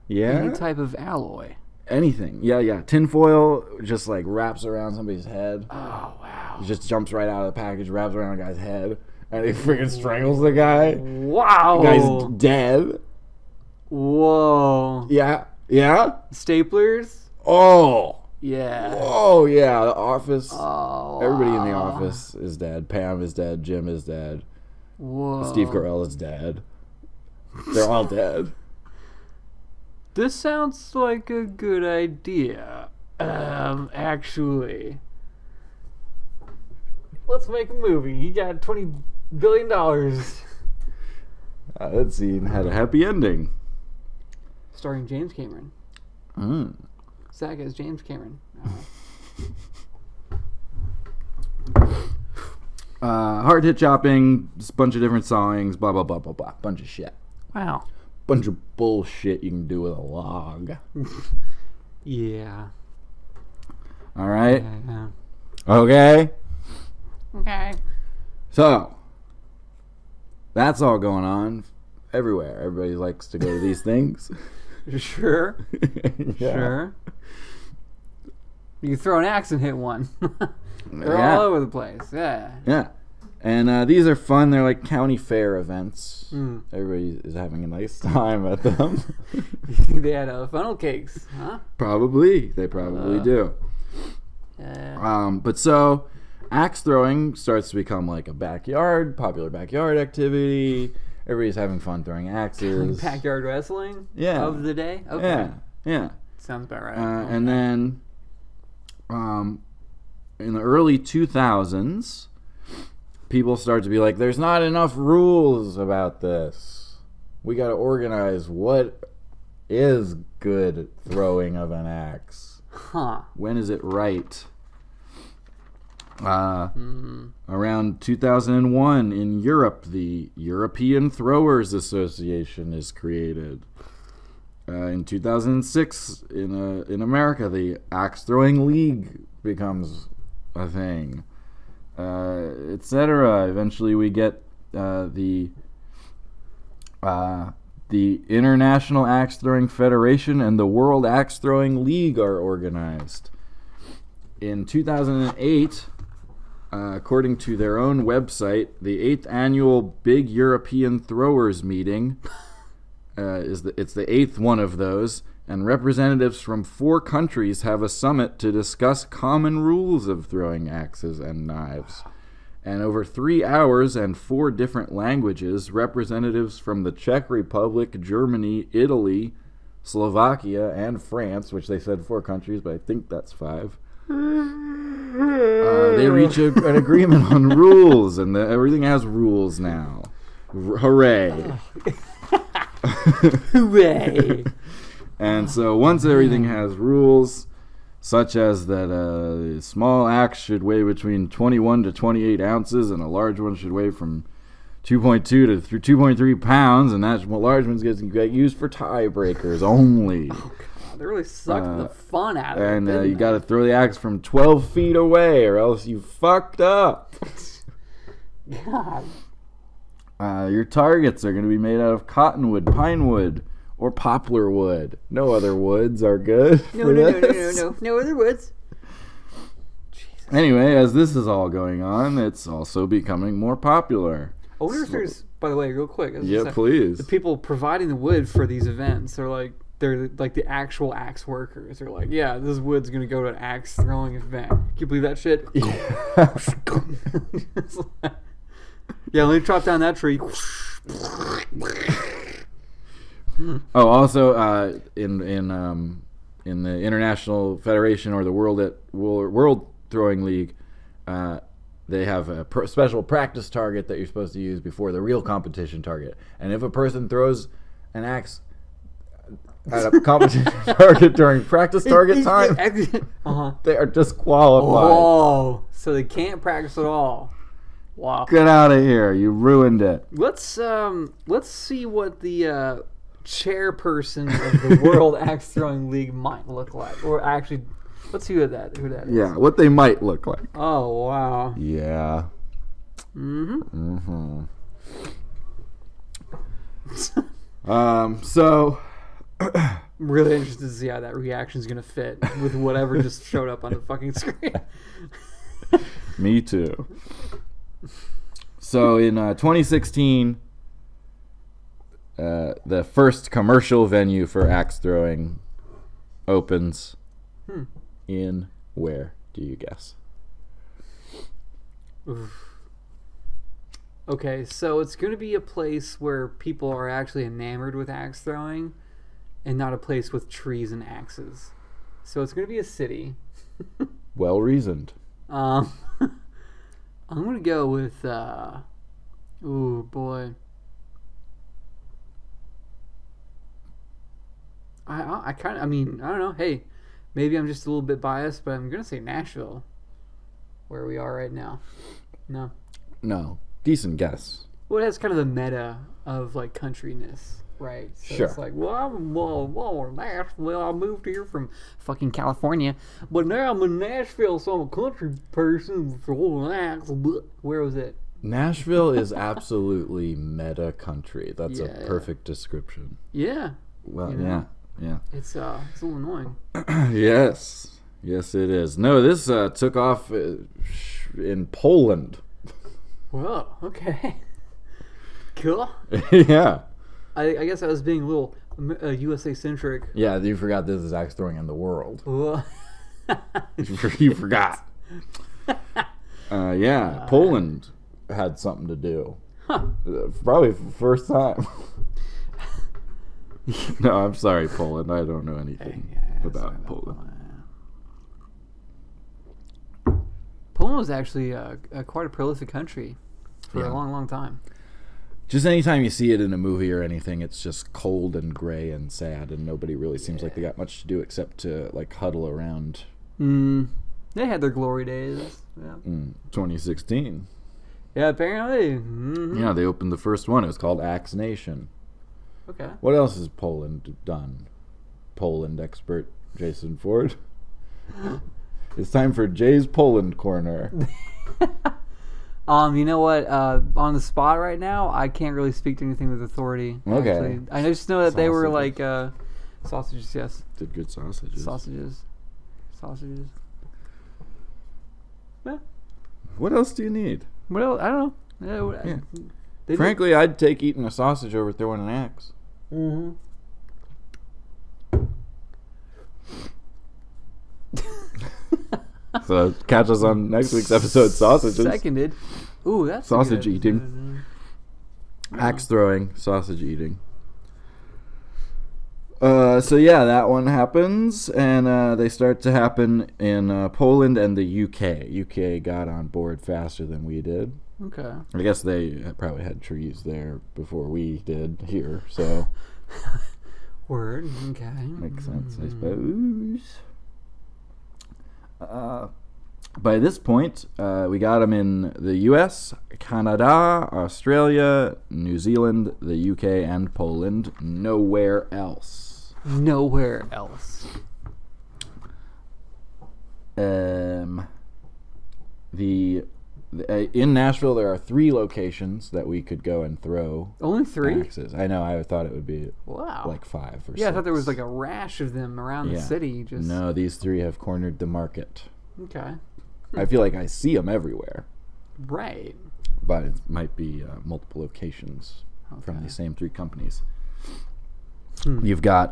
Yeah. Any type of alloy. Anything. Yeah. Tinfoil just like wraps around somebody's head. Oh, wow. He just jumps right out of the package, wraps around a guy's head, and he freaking strangles the guy. Wow. The guy's dead. Whoa. Yeah. Staplers? Oh. Yeah. Oh, yeah. The Office. Oh. Everybody in the office is dead. Pam is dead. Jim is dead. Whoa. Steve Carell is dead. They're all dead. This sounds like a good idea. Actually. Let's make a movie. You got $20 billion. That scene had a happy ending. Starring James Cameron. Zach as James Cameron. Hard hit chopping, just a bunch of different sawings, blah, blah, blah, blah, blah. Bunch of shit. Wow. Bunch of bullshit you can do with a log. Yeah. All right? Yeah. Okay? Okay. So, that's all going on everywhere. Everybody likes to go to these things. Sure. Yeah. Sure. You can throw an axe and hit one. They're all over the place. Yeah. Yeah. And these are fun. They're like county fair events. Everybody is having a nice time at them. You think they had funnel cakes, huh? Probably. They probably do. But so axe throwing starts to become like a popular backyard activity. Everybody's having fun throwing axes. Backyard wrestling of the day? Okay. Yeah. Sounds about right. And then in the early 2000s, people start to be like, there's not enough rules about this. We got to organize what is good throwing of an axe. Huh. When is it right? Around 2001 in Europe, the European Throwers Association is created. In 2006 in America, the Axe Throwing League becomes a thing, etc. Eventually, we get the International Axe Throwing Federation and the World Axe Throwing League are organized. In 2008, according to their own website, the 8th annual Big European Throwers Meeting it's the 8th one of those, and representatives from 4 countries have a summit to discuss common rules of throwing axes and knives. And over 3 hours and 4 different languages, representatives from the Czech Republic, Germany, Italy, Slovakia, and France, which they said 4 countries, but I think that's 5. They reach an agreement on rules, and everything has rules now. Hooray. Hooray. And so once everything has rules, such as that a small axe should weigh between 21 to 28 ounces and a large one should weigh from 2.2 to 2.3 pounds, and that large one's going to get used for tiebreakers only. Oh, God. They really sucked the fun out of it. And you got to throw the axe from 12 feet away or else you fucked up. God. Your targets are going to be made out of cottonwood, pine wood, or poplar wood. No other woods are good. No other woods. Jesus. Anyway, as this is all going on, it's also becoming more popular. I wonder if there's, by the way, real quick. Yeah, please. The people providing the wood for these events are like, they're like the actual axe workers. They're like, yeah, this wood's going to go to an axe throwing event. Can you believe that shit? Yeah, let me chop down that tree. Oh, also, in the International Federation or the World Throwing League, they have a special practice target that you're supposed to use before the real competition target. And if a person throws an axe at a competition target during practice target time, they are disqualified. Oh, so they can't practice at all. Wow. Get out of here. You ruined it. Let's see what the chairperson of the World Axe Throwing League might look like. Or actually, let's see who that is. Yeah, what they might look like. Oh, wow. Yeah. So I'm really interested to see how that reaction is going to fit with whatever just showed up on the fucking screen. Me too. So in 2016, the first commercial venue for axe throwing opens in where, do you guess? Oof. Okay, so it's going to be a place where people are actually enamored with axe throwing and not a place with trees and axes. So it's going to be a city. Well reasoned. I'm going to go with, ooh, boy. I don't know. Hey, maybe I'm just a little bit biased, but I'm going to say Nashville, where we are right now. No. No. Decent guess. Well, it has kind of the meta of, like, countryness, right? So sure. It's like, Nashville, I moved here from fucking California, but now I'm in Nashville, so I'm a country person. Where was it? Nashville is absolutely meta country. That's a perfect description. Yeah. Well, yeah. It's a little annoying. Yes. Yes, it is. No, this took off in Poland. Whoa, okay. Cool. Yeah. I guess I was being a little USA-centric. Yeah, you forgot this is axe throwing in the world. Whoa. You forgot. Yeah, Poland had something to do. Huh. Probably for the first time. No, I'm sorry, Poland. I don't know anything about Poland. Poland was actually quite a prolific country for a long, long time. Just anytime you see it in a movie or anything, it's just cold and gray and sad, and nobody really seems like they got much to do except to like huddle around. They had their glory days. Yeah. 2016. Yeah, apparently. Mm-hmm. Yeah, they opened the first one. It was called Axe Nation. Okay. What else has Poland done? Poland expert Jason Ford. It's time for Jay's Poland Corner. You know what? On the spot right now, I can't really speak to anything with authority. Okay. Actually. I just know that they were Sausages. like sausages. Yes. Did good sausages. Sausages. Yeah. What else do you need? What else? I don't know. Yeah. Frankly, I'd take eating a sausage over throwing an axe. Mm-hmm. So catch us on next week's episode, Sausages. Seconded. Ooh, that's Sausage good. eating. Axe throwing, sausage eating. So yeah, that one happens, and they start to happen in Poland and the UK. UK got on board faster than we did. Okay. I guess they probably had trees there before we did here, so Word. Okay. makes sense, I suppose. By this point, we got them in the US, Canada, Australia, New Zealand, the UK, and Poland. Nowhere else. Nowhere else. In Nashville, there are 3 locations that we could go and throw. Only 3? Axes. I know. I thought it would be like 5 or 6. Yeah, I thought there was like a rash of them around the city. Just No, these 3 have cornered the market. Okay. I feel like I see them everywhere. Right. But it might be multiple locations from the same 3 companies. You've got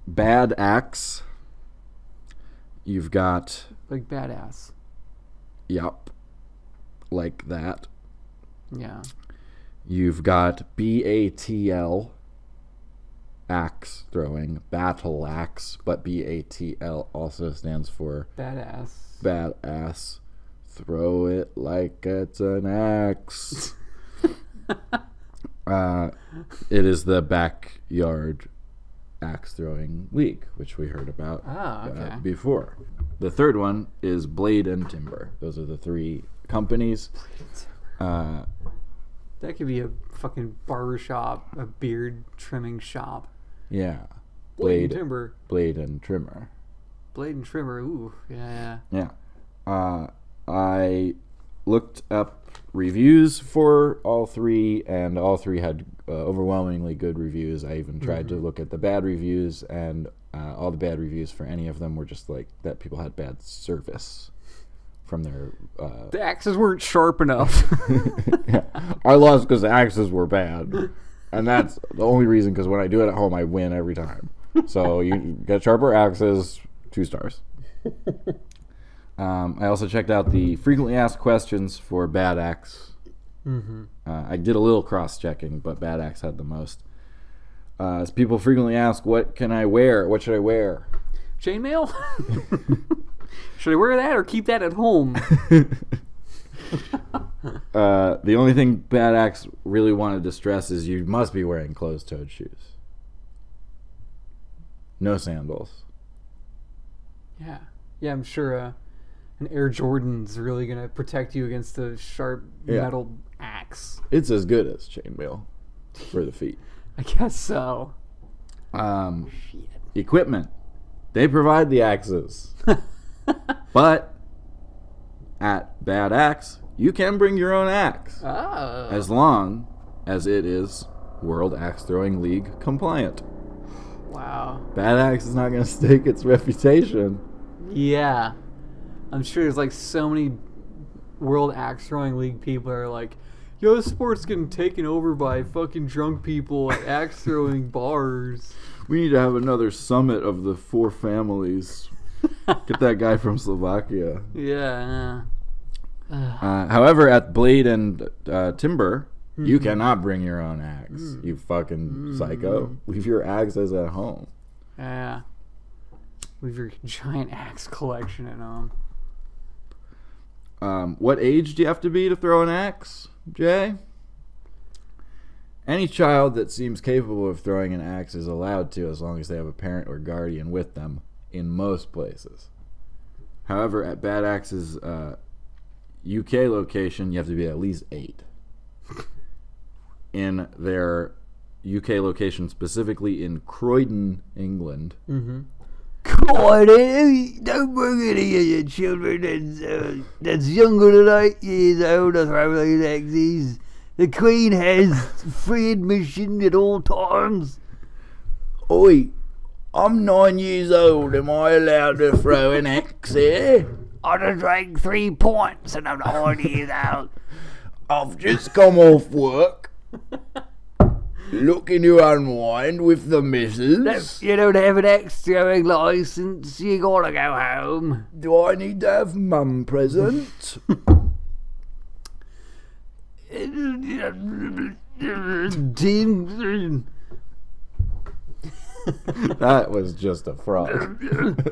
Bad Axe. You've got... Like badass. Yep. Like that. Yeah. You've got BATL. Axe throwing. Battle Axe. But BATL also stands for... Badass. Badass. Throw it like it's an axe. It is the Backyard Axe Throwing League, which we heard about before. The third one is Blade and Timber. Those are the 3 companies. That could be a fucking barber shop, a beard trimming shop. Yeah. Blade and Timber. Blade and Trimmer. Blade and Trimmer. Ooh, yeah. Yeah. I looked up reviews for all 3, and all 3 had overwhelmingly good reviews. I even tried to look at the bad reviews, and all the bad reviews for any of them were just like that people had bad service from their... The axes weren't sharp enough. Yeah. I lost because the axes were bad. And that's the only reason, because when I do it at home, I win every time. So you get sharper axes, 2 stars. I also checked out the frequently asked questions for Bad Axe. I did a little cross-checking, but Bad Axe had the most. As people frequently ask, what can I wear? What should I wear? Chainmail? Should I wear that or keep that at home? The only thing Bad Axe really wanted to stress is you must be wearing closed-toed shoes. No sandals. Yeah. Yeah, I'm sure an Air Jordan's really going to protect you against the sharp metal axe. It's as good as chainmail for the feet. I guess so. Equipment. They provide the axes. But at Bad Axe, you can bring your own axe. Oh. As long as it is World Axe Throwing League compliant. Wow. Bad Axe is not going to stake its reputation. Yeah. I'm sure there's like so many World Axe Throwing League people are like, yo, this sport's getting taken over by fucking drunk people at axe throwing bars. We need to have another summit of the 4 families. Get that guy from Slovakia. Yeah. However, at Blade and Timber, you cannot bring your own axe. You fucking psycho. Leave your axes at home. Yeah. Leave your giant axe collection at home. What age do you have to be to throw an axe, Jay? Any child that seems capable of throwing an axe is allowed to, as long as they have a parent or guardian with them, in most places. However, at Bad Axe's UK location, you have to be at least 8. In their UK location, specifically in Croydon, England. Croydon, don't bring any of your children that's younger than 8 years old to throw these axes. The Queen has free admission at all times. Oi, I'm 9 years old. Am I allowed to throw an axe here? I just drank 3 pints and I'm 9 years old. I've just come off work. Looking to unwind with the missus. You don't have an axe throwing license, you gotta go home. Do I need to have mum present? That was just a frog.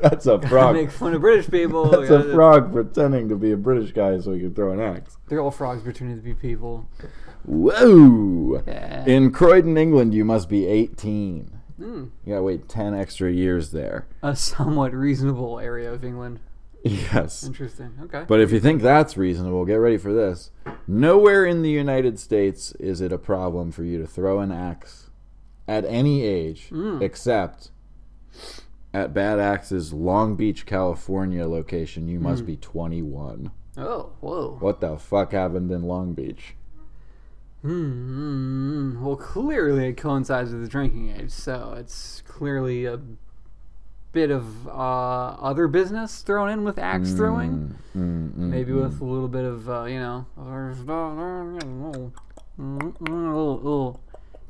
That's a frog. Make fun of British people. That's a frog pretending to be a British guy so he can throw an axe. They're all frogs pretending to be people. Whoa! Yeah. In Croydon, England, you must be 18. Mm. You gotta wait 10 extra years there. A somewhat reasonable area of England. Yes. Interesting. Okay. But if you think that's reasonable, get ready for this. Nowhere in the United States is it a problem for you to throw an axe at any age except at Bad Axe's Long Beach, California location. You must be 21. Oh, whoa. What the fuck happened in Long Beach? Well, clearly it coincides with the drinking age, so it's clearly a bit of other business thrown in with axe throwing. Maybe with a little bit of, yeah,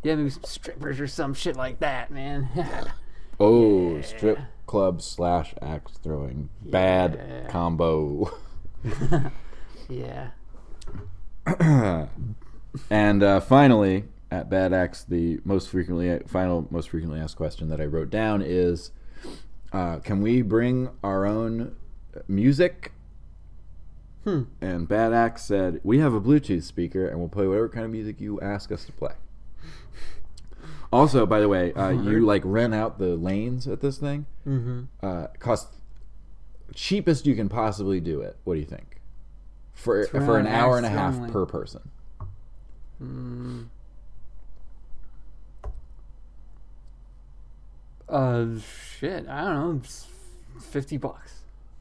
maybe some strippers or some shit like that, man. Oh, strip club / axe throwing. Bad combo. Yeah. And finally, at Bad Axe, the most frequently asked question that I wrote down is, can we bring our own music? And Bad Axe said, we have a Bluetooth speaker and we'll play whatever kind of music you ask us to play. Also, by the way, you like rent out the lanes at this thing. Cost cheapest you can possibly do it. What do you think? For an hour and a half per person. Shit, I don't know, $50.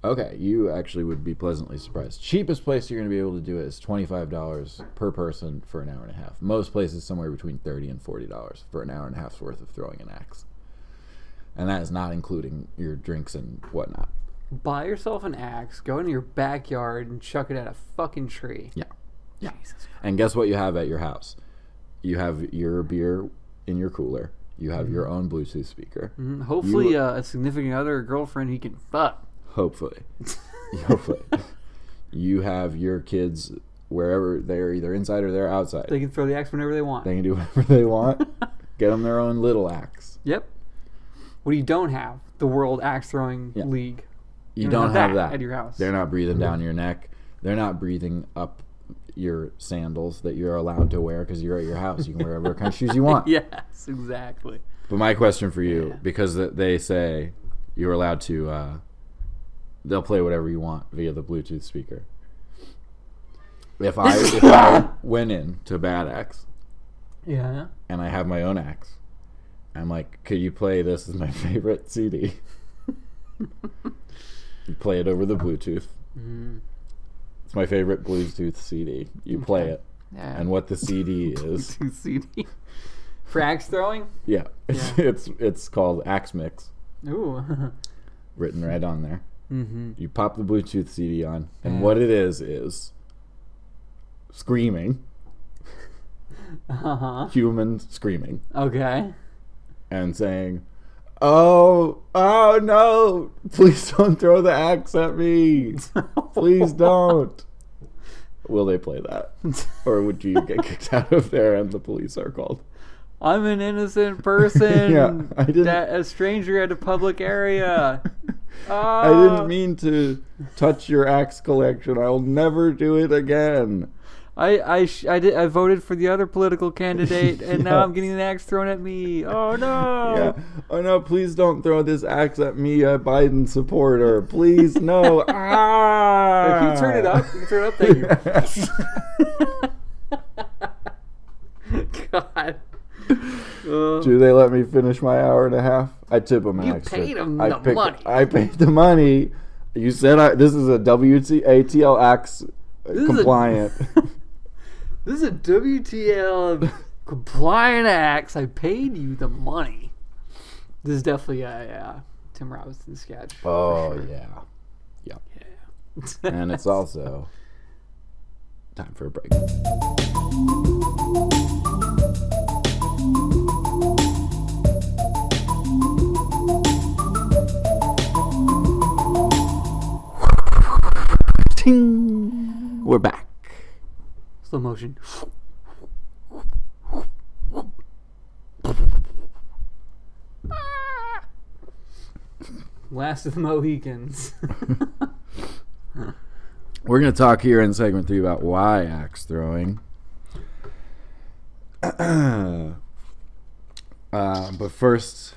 Okay, you actually would be pleasantly surprised. Cheapest place you're going to be able to do it is $25 per person for an hour and a half. Most places somewhere between $30 and $40 for an hour and a half's worth of throwing an axe. And that is not including your drinks and whatnot. Buy yourself an axe, go into your backyard, and chuck it at a fucking tree. Yeah. Jesus. And guess what you have at your house? You have your beer in your cooler. You have your own Bluetooth speaker. Hopefully a significant other or girlfriend he can fuck. Hopefully. You have your kids wherever they're either inside or they're outside. They can throw the axe whenever they want. They can do whatever they want. Get them their own little axe. Yep. What you don't have, the World Axe Throwing League. You don't have that at your house. They're not breathing down your neck. They're not breathing up your sandals that you're allowed to wear because you're at your house. You can wear whatever kind of shoes you want. Yes, exactly. But my question for you, because they say you're allowed to, they'll play whatever you want via the Bluetooth speaker. If I went in to Bad Axe, and I have my own axe, I'm like, could you play This Is My Favorite CD? You play it over the Bluetooth. It's my favorite Bluetooth CD. You play it. And what the CD is. Bluetooth CD. For axe throwing? Yeah. It's called Axe Mix. Ooh. Written right on there. Mm-hmm. You pop the Bluetooth CD on, and what it is screaming. Uh-huh. Human screaming. Okay. And saying, oh no, please don't throw the axe at me. Please don't. Will they play that? Or would you get kicked out of there and the police are called? I'm an innocent person. Yeah, I didn't. A stranger at a public area. I didn't mean to touch your axe collection. I'll never do it again. I voted for the other political candidate, and now I'm getting an axe thrown at me. Oh no! Yeah. Oh no! Please don't throw this axe at me, a Biden supporter. Please no! If you turn it up, thank you. God. Do they let me finish my hour and a half? I tip them an extra. You paid them the money. I paid the money. You said this is a WTATL axe compliant. This is a WTL compliant axe. I paid you the money. This is definitely a Tim Robinson sketch. Oh, sure. yeah. And it's also time for a break. We're back. Slow motion. Last of the Mohicans. We're going to talk here in segment 3 about why axe throwing. But first,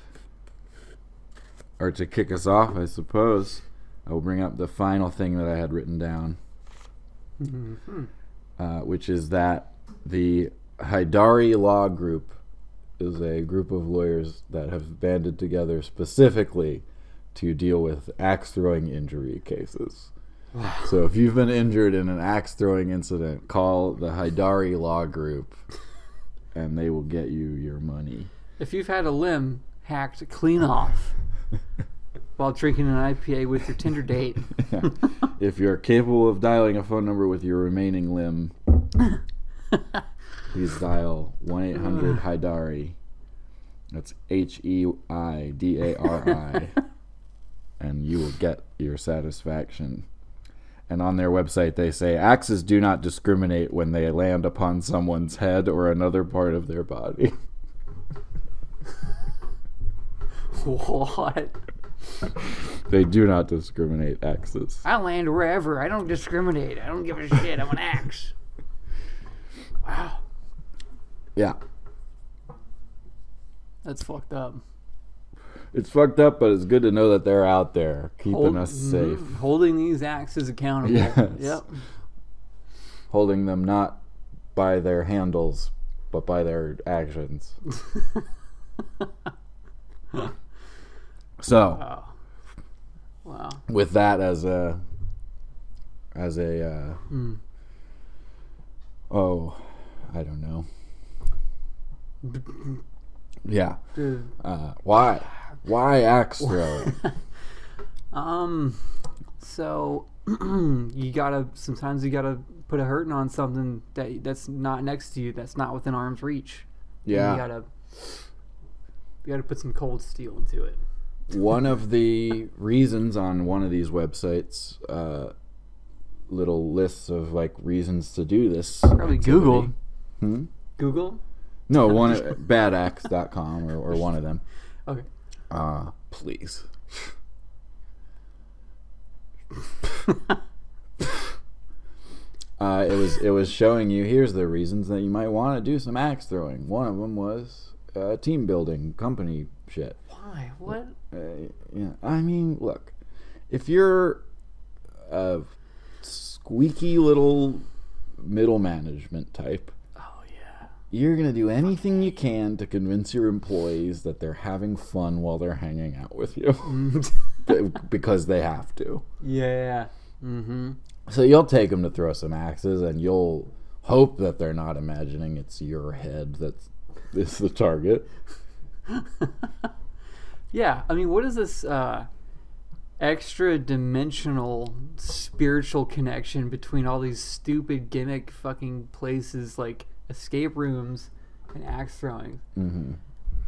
or to kick us off, I suppose, I will bring up the final thing that I had written down, which is that the Haidari Law Group is a group of lawyers that have banded together specifically to deal with axe-throwing injury cases. Wow. So if you've been injured in an axe-throwing incident, call the Haidari Law Group, and they will get you your money. If you've had a limb hacked clean off while drinking an IPA with your Tinder date. Yeah. If you're capable of dialing a phone number with your remaining limb, please dial 1-800-HAIDARI. That's HEIDARI. And you will get your satisfaction. And on their website they say, axes do not discriminate when they land upon someone's head or another part of their body. What? They do not discriminate, axes. I land wherever. I don't discriminate. I don't give a shit. I'm an axe. Wow. Yeah. That's fucked up. It's fucked up, but it's good to know that they're out there keeping us safe. Holding these axes accountable. Yes. Yep. Holding them not by their handles, but by their actions. So, wow. With that as a I don't know. Yeah. Why axe throwing? So sometimes you gotta put a hurting on something that's not next to you, that's not within arm's reach. Yeah. And you gotta put some cold steel into it. One of the reasons on one of these websites, little lists of like reasons to do this. Probably activity. Google. Google? No, badaxe.com or one of them. Okay. Please. It was showing you, here's the reasons that you might want to do some axe throwing. One of them was team building, company shit. Why? What? Yeah, I mean, look, if you're a squeaky little middle management type, you're going to do anything you can to convince your employees that they're having fun while they're hanging out with you. Because they have to. Yeah. Mm-hmm. So you'll take them to throw some axes, and you'll hope that they're not imagining it's your head that's is the target. Yeah, I mean, what is this extra dimensional spiritual connection between all these stupid gimmick fucking places like escape rooms and axe throwing,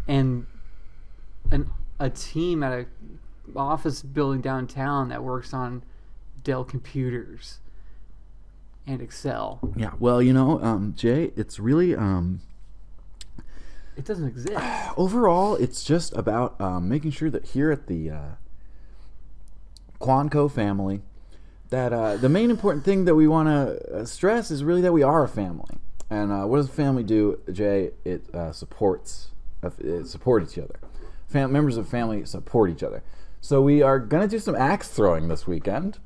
and a team at a office building downtown that works on Dell computers and Excel? Yeah, well, Jay, it's really It doesn't exist. overall, it's just about making sure that here at the Quanco family, that the main important thing that we want to stress is really that we are a family. And what does a family do, Jay? It supports each other. Members of family support each other. So we are going to do some axe throwing this weekend.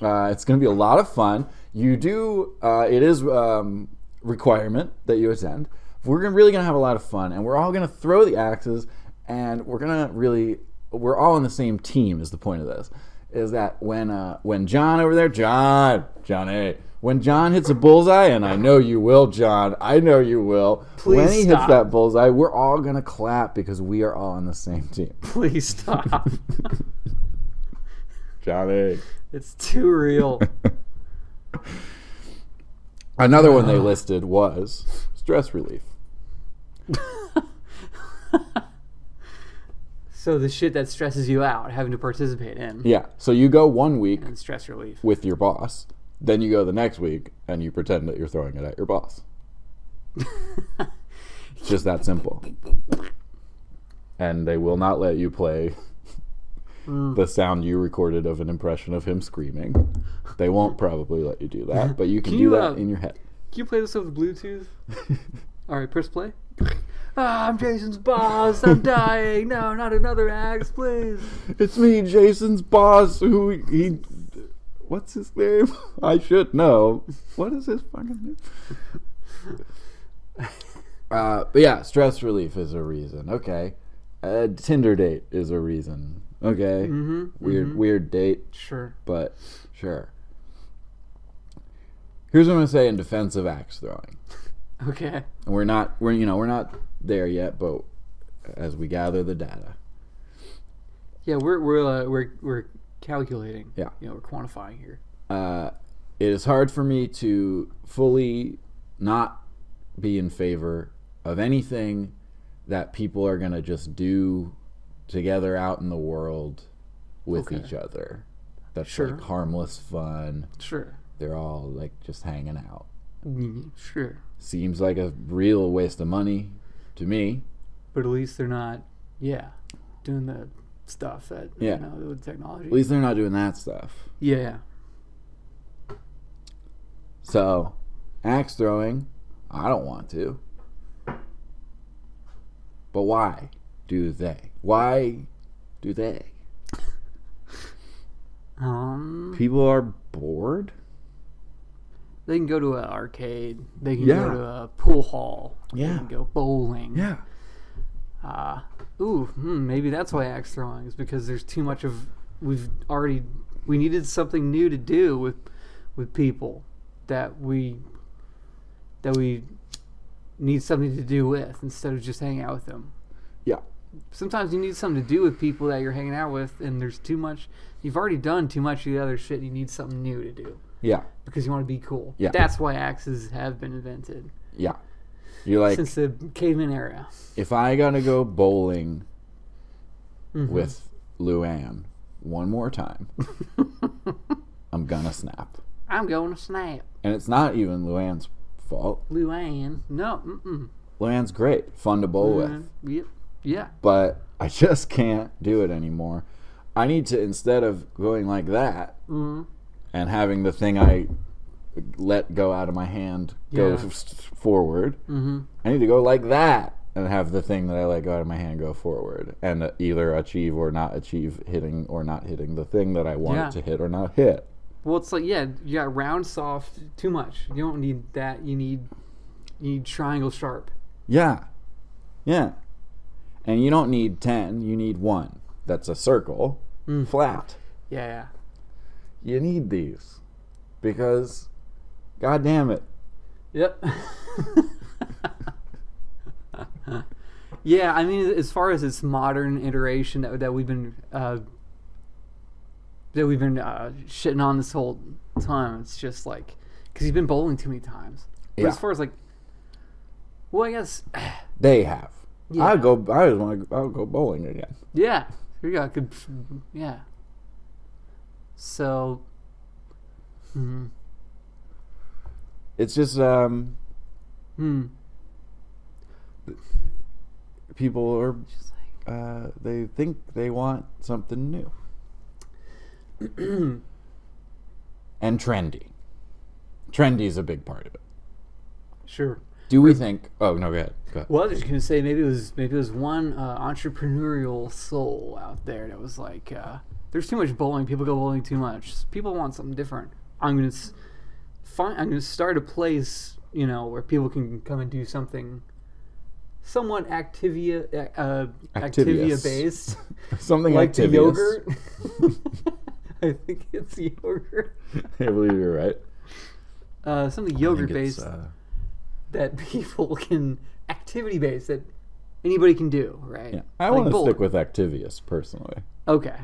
It's going to be a lot of fun. You do, it is requirement that you attend. We're really going to have a lot of fun, and we're all going to throw the axes, and we're all on the same team is the point of this. Is that when John over there, Johnny, when John hits a bullseye, and I know you will, John, I know you will. Please when he stop. hits that bullseye, we're all going to clap because we are all on the same team. Please stop. Johnny. It's too real. Another one they listed was stress relief. So the shit that stresses you out, having to participate in. Yeah. So you go 1 week And stress relief. with your boss. Then you go the next week and you pretend that you're throwing it at your boss. It's just that simple. And they will not let you play the sound you recorded of an impression of him screaming. They won't probably let you do that, but you can do that in your head. Can you play this with Bluetooth? All right, press play. I'm Jason's boss. I'm dying. No, not another axe, please. It's me, Jason's boss, what's his name? I should know. What is his fucking name? But yeah, stress relief is a reason. Okay. A Tinder date is a reason. Okay. Weird date. Sure. But sure. Here's what I'm gonna say in defense of axe throwing. Okay. And we're not there yet, but as we gather the data. Yeah, we're calculating. Yeah. We're quantifying here. It is hard for me to fully not be in favor of anything that people are going to just do together out in the world with each other. That's like harmless fun. Sure. They're all like just hanging out. Sure. Seems like a real waste of money to me. But at least they're not, doing the stuff that, with technology. At least they're not doing that stuff. Yeah. So, axe throwing, I don't want to. But why do they? Why do they? People are bored? They can go to an arcade. They can go to a pool hall. Yeah. They can go bowling. Yeah. Maybe that's why axe throwing is because there's too much of we needed something new to do with people that we need something to do with instead of just hanging out with them. Yeah. Sometimes you need something to do with people that you're hanging out with, and there's too much. You've already done too much of the other shit. You need something new to do. Yeah. Because you want to be cool. Yeah. That's why axes have been invented. Yeah. You're like, since the caveman era. if I gotta go bowling with Luann one more time, I'm gonna snap. I'm going to snap. And it's not even Luann's fault. Luann. No. Luann's great. Fun to bowl with. Yep. Yeah. But I just can't do it anymore. I need to, instead of going like that and having the thing I let go out of my hand go forward, I need to go like that and have the thing that I let go out of my hand go forward and either achieve or not achieve hitting or not hitting the thing that I wanted to hit or not hit. Well, it's like, you got round soft, too much. You don't need that. You need triangle sharp. Yeah. Yeah. And you don't need 10. You need 1. That's a circle, flat. Yeah. You need these because, God damn it. Yep. Yeah, I mean, as far as its modern iteration that we've been shitting on this whole time, it's just like because you've been bowling too many times. But Yeah. as far as like, well, I guess They have. Yeah. I'll go bowling again. yeah. Here you go. Yeah. So, It's just people are just like they think they want something new and trendy. Trendy is a big part of it. sure. Do we think? Oh no, go ahead. Go ahead. Well, I was just gonna say maybe it was one entrepreneurial soul out there that was like, there's too much bowling. People go bowling too much. People want something different. I'm gonna start a place, where people can come and do something somewhat Activia based, Something like the Activious. yogurt. I think it's yogurt. I believe you're right. Something I yogurt think it's, based that people can activity based that anybody can do, right? yeah, I Like want to bowling. stick with Activious personally. Okay.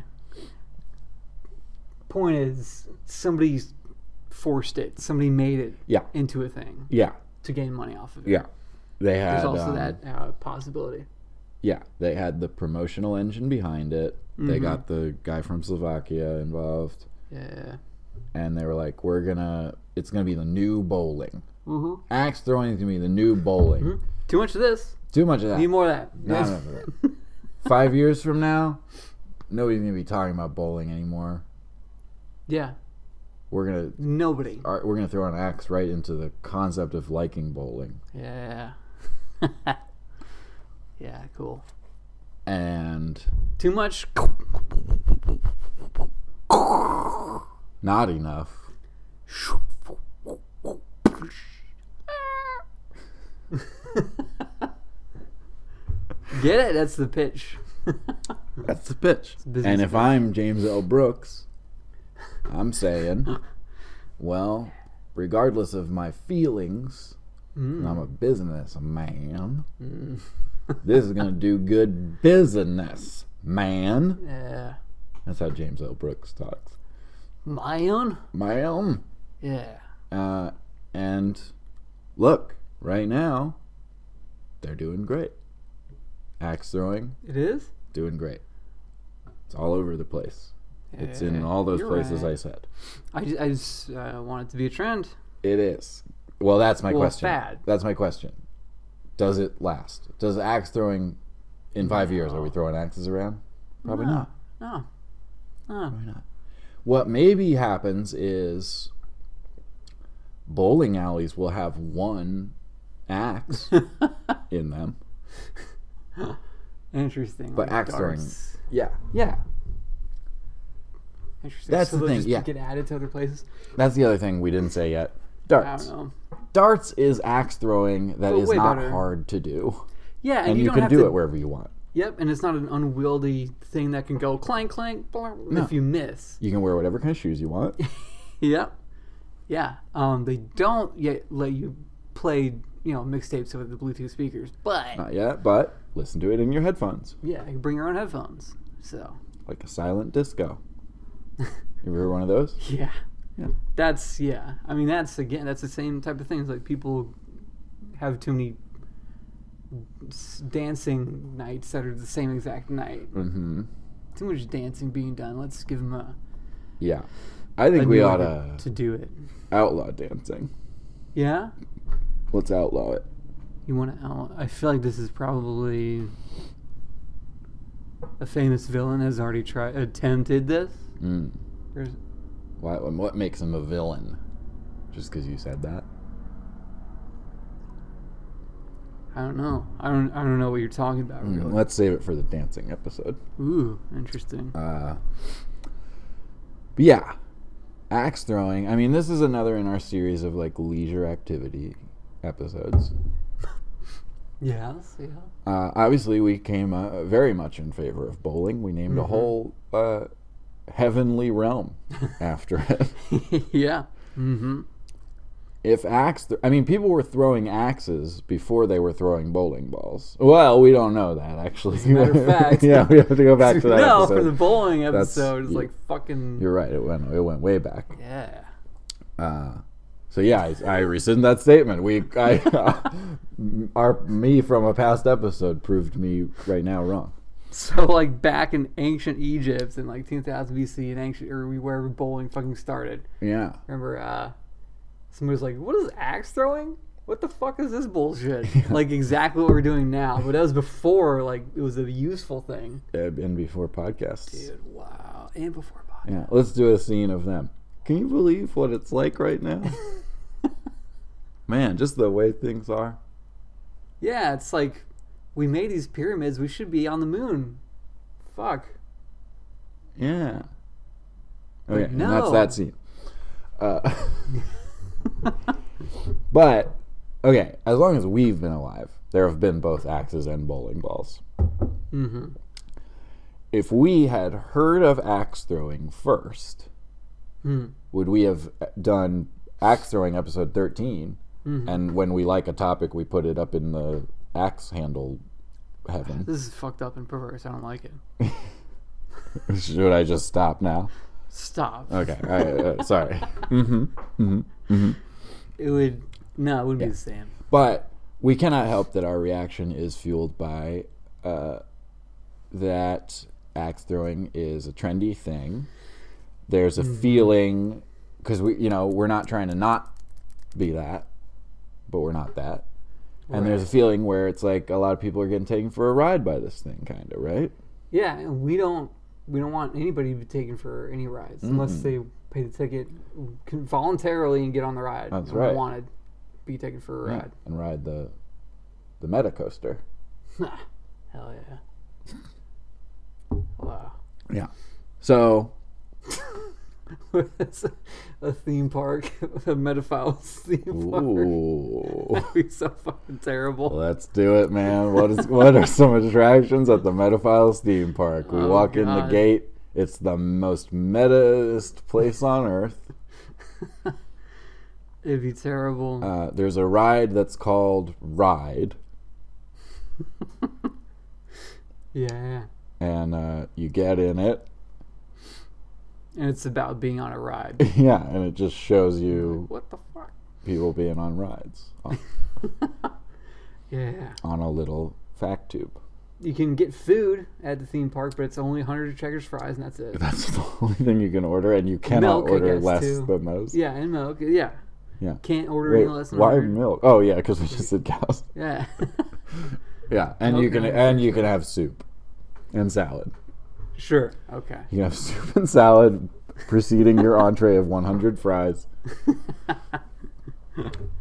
Point is, somebody forced it. Somebody made it Yeah. into a thing Yeah, to gain money off of it. yeah. They had. There's also that possibility. Yeah, they had the promotional engine behind it. They Mm-hmm. got the guy from Slovakia involved, Yeah. and they were like, it's gonna be the new bowling. Mm-hmm. Axe throwing is gonna be the new bowling. Too much of this. Too much of that. Need more of that. Not enough of that. 5 years from now, nobody's gonna be talking about bowling anymore. Yeah. We're Nobody. gonna throw an axe right into the concept of liking bowling, Yeah. Yeah, cool. and Too much. not enough. Get it? That's the pitch. That's the pitch. business And if pitch. I'm James L. Brooks, I'm saying, well, regardless of my feelings, and I'm a businessman. This is gonna do good business, man. Yeah. That's how James L. Brooks talks. Man? Man. Yeah. And look, right now, they're doing great. Axe throwing, It is? doing great. It's all over the place. It's in Yeah, all those you're places right. I said. I just want it to be a trend. It is. Well, that's my Well, question. fad. That's my question. Does it last? Does axe throwing in 5 years, are we throwing axes around? Probably No. not. No. Probably not. What maybe happens is bowling alleys will have one axe in them. Interesting. But like axe throwing- darts. Yeah. Yeah. Interesting. That's so the they'll thing, just yeah. get added to other places. That's the other thing we didn't say yet. I Darts. don't know. Darts is axe throwing that But is way not better. hard to do. Yeah, And you don't can have do to, it wherever you want. Yep, and it's not an unwieldy thing that can go clank, clank, No. if you miss. You can wear whatever kind of shoes you want. Yep. Yeah. They don't yet let you play, mixtapes over the Bluetooth speakers, but Not yet, but listen to it in your headphones. yeah, you can bring your own headphones. So Like a silent disco. You ever heard one of those? yeah. Yeah. That's I mean, that's the same type of things. Like people have too many dancing nights that are the same exact night. Mm-hmm. Too much dancing being done. Let's give them a Yeah. I think we new ought way to to do it. outlaw dancing. Yeah. Let's outlaw it. You want to? I feel like this is probably a famous villain has already attempted this. Mm. Or is- What makes him a villain? Just because you said that? I don't know. I don't know what you're talking about. Really. Let's save it for the dancing episode. Ooh, interesting. But yeah, axe throwing. I mean, this is another in our series of like leisure activity episodes. Yes. Yeah. Obviously, we came very much in favor of bowling. We named a whole heavenly realm after it. Yeah. Mm-hmm. if people were throwing axes before they were throwing bowling balls. Well, we don't know that, actually. As a matter of fact. Yeah, we have to go back to that no, episode. for the bowling episode, it's like fucme... You're right, it went way back. Yeah. So yeah, I rescind that statement. Me from a past episode proved me right now wrong. So like back in ancient Egypt in like 2000 BC wherever bowling fucking started. Yeah. Remember, somebody was like, "What is axe throwing? What the fuck is this bullshit?" Like exactly what we're doing now, but that was before like it was a useful thing. And before podcasts. Dude, wow, and before podcasts. Yeah, let's do a scene of them. Can you believe what it's like right now? Man, just the way things are. Yeah, it's like we made these pyramids. We should be on the moon. Fuck. Yeah. But Okay, no. and that's that scene. But, okay, as long as we've been alive, there have been both axes and bowling balls. Mm-hmm. If we had heard of axe throwing first, would we have done axe throwing episode 13? Mm-hmm. And when we like a topic, we put it up in the axe handle heaven. This is fucked up and perverse. I don't like it. Should I just stop now? Stop. Okay. Sorry. It wouldn't be the same. But we cannot help that our reaction is fueled by that axe throwing is a trendy thing. There's a feeling, because we're not trying to not be that, but we're not that. And there's a feeling where it's like a lot of people are getting taken for a ride by this thing, kind of, right? Yeah, and we don't want anybody to be taken for any rides unless they pay the ticket voluntarily and get on the ride. That's and right. Want to be taken for a ride. And ride the meta coaster. Hell yeah. Wow. Yeah. So It's a theme park, a Metaphiles theme park. ooh. That'd be so fucking terrible. Let's do it, man. What are some attractions at the Metaphiles theme park? We walk in the gate. It's the most metaest place on earth. It'd be terrible. There's a ride that's called Ride. Yeah. And you get in it. And it's about being on a ride. Yeah, and it just shows you What the fuck? people being on rides. Yeah. On a little fact tube. You can get food at the theme park, but it's only 100 Checkers fries, and that's it. That's the only thing you can order, and you cannot Milk, I order guess, less too. than those. Yeah, and milk. Yeah. Yeah. Can't order Wait, any less than why 100. milk? Oh yeah, because we just said cows. Yeah. Yeah, and Milk you can and you can have soup and salad. Sure. Okay. You can have soup and salad preceding your entree of 100 fries.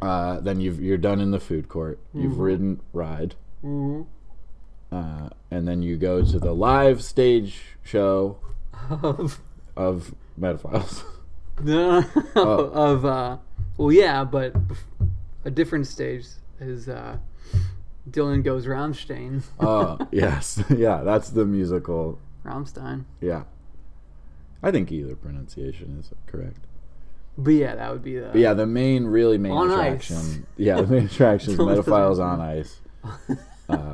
Then you're done in the food court. You've ridden Ride. Mm-hmm. And then you go to the live stage show of Metaphiles. No. Well, yeah, but a different stage is Dylan Goes Rammstein. Yes. Yeah, that's the musical. Rammstein. Yeah. I think either pronunciation is correct. But yeah, that would be the... But yeah, the main On attraction. ice. Yeah, the main attraction is Dylan Goes Metaphiles Rammstein. on ice.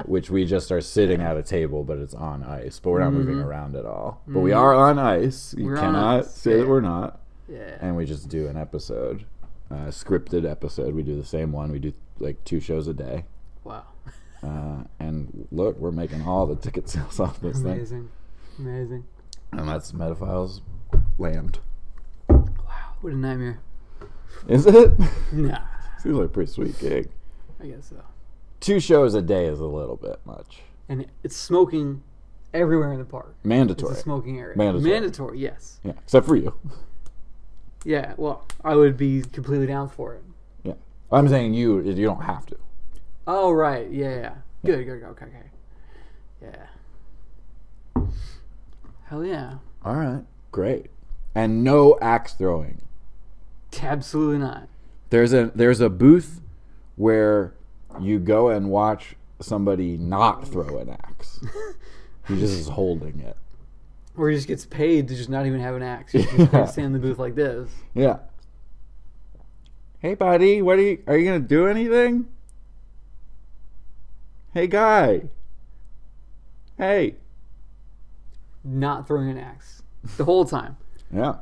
Which we just are sitting at a table, but it's on ice. But we're not moving around at all. But we are on ice. You We're on cannot ice, say that we're not. Yeah. And we just do an episode, scripted episode. We do the same one. We do like 2 shows a day. Wow. And look, we're making all the ticket sales off this thing. Amazing. And that's Metaphiles land. Wow, what a nightmare. Is it? Nah, Seems like a pretty sweet gig. I guess so. 2 shows a day is a little bit much. And it's smoking everywhere in the park. Mandatory. It's a smoking area. Mandatory. Yes. Yeah, except for you. Yeah, well, I would be completely down for it. Yeah. I'm saying you don't have to. Oh, right. Yeah. Good. Okay. Yeah. Hell yeah. All right. Great. And no axe throwing. Absolutely not. There's a booth where you go and watch somebody not throw an axe. He just is holding it. Or he just gets paid to just not even have an axe. He just stand in the booth like this. Yeah. Hey, buddy, are you gonna do anything? Hey, guy. Hey. Not throwing an axe the whole time. Yeah.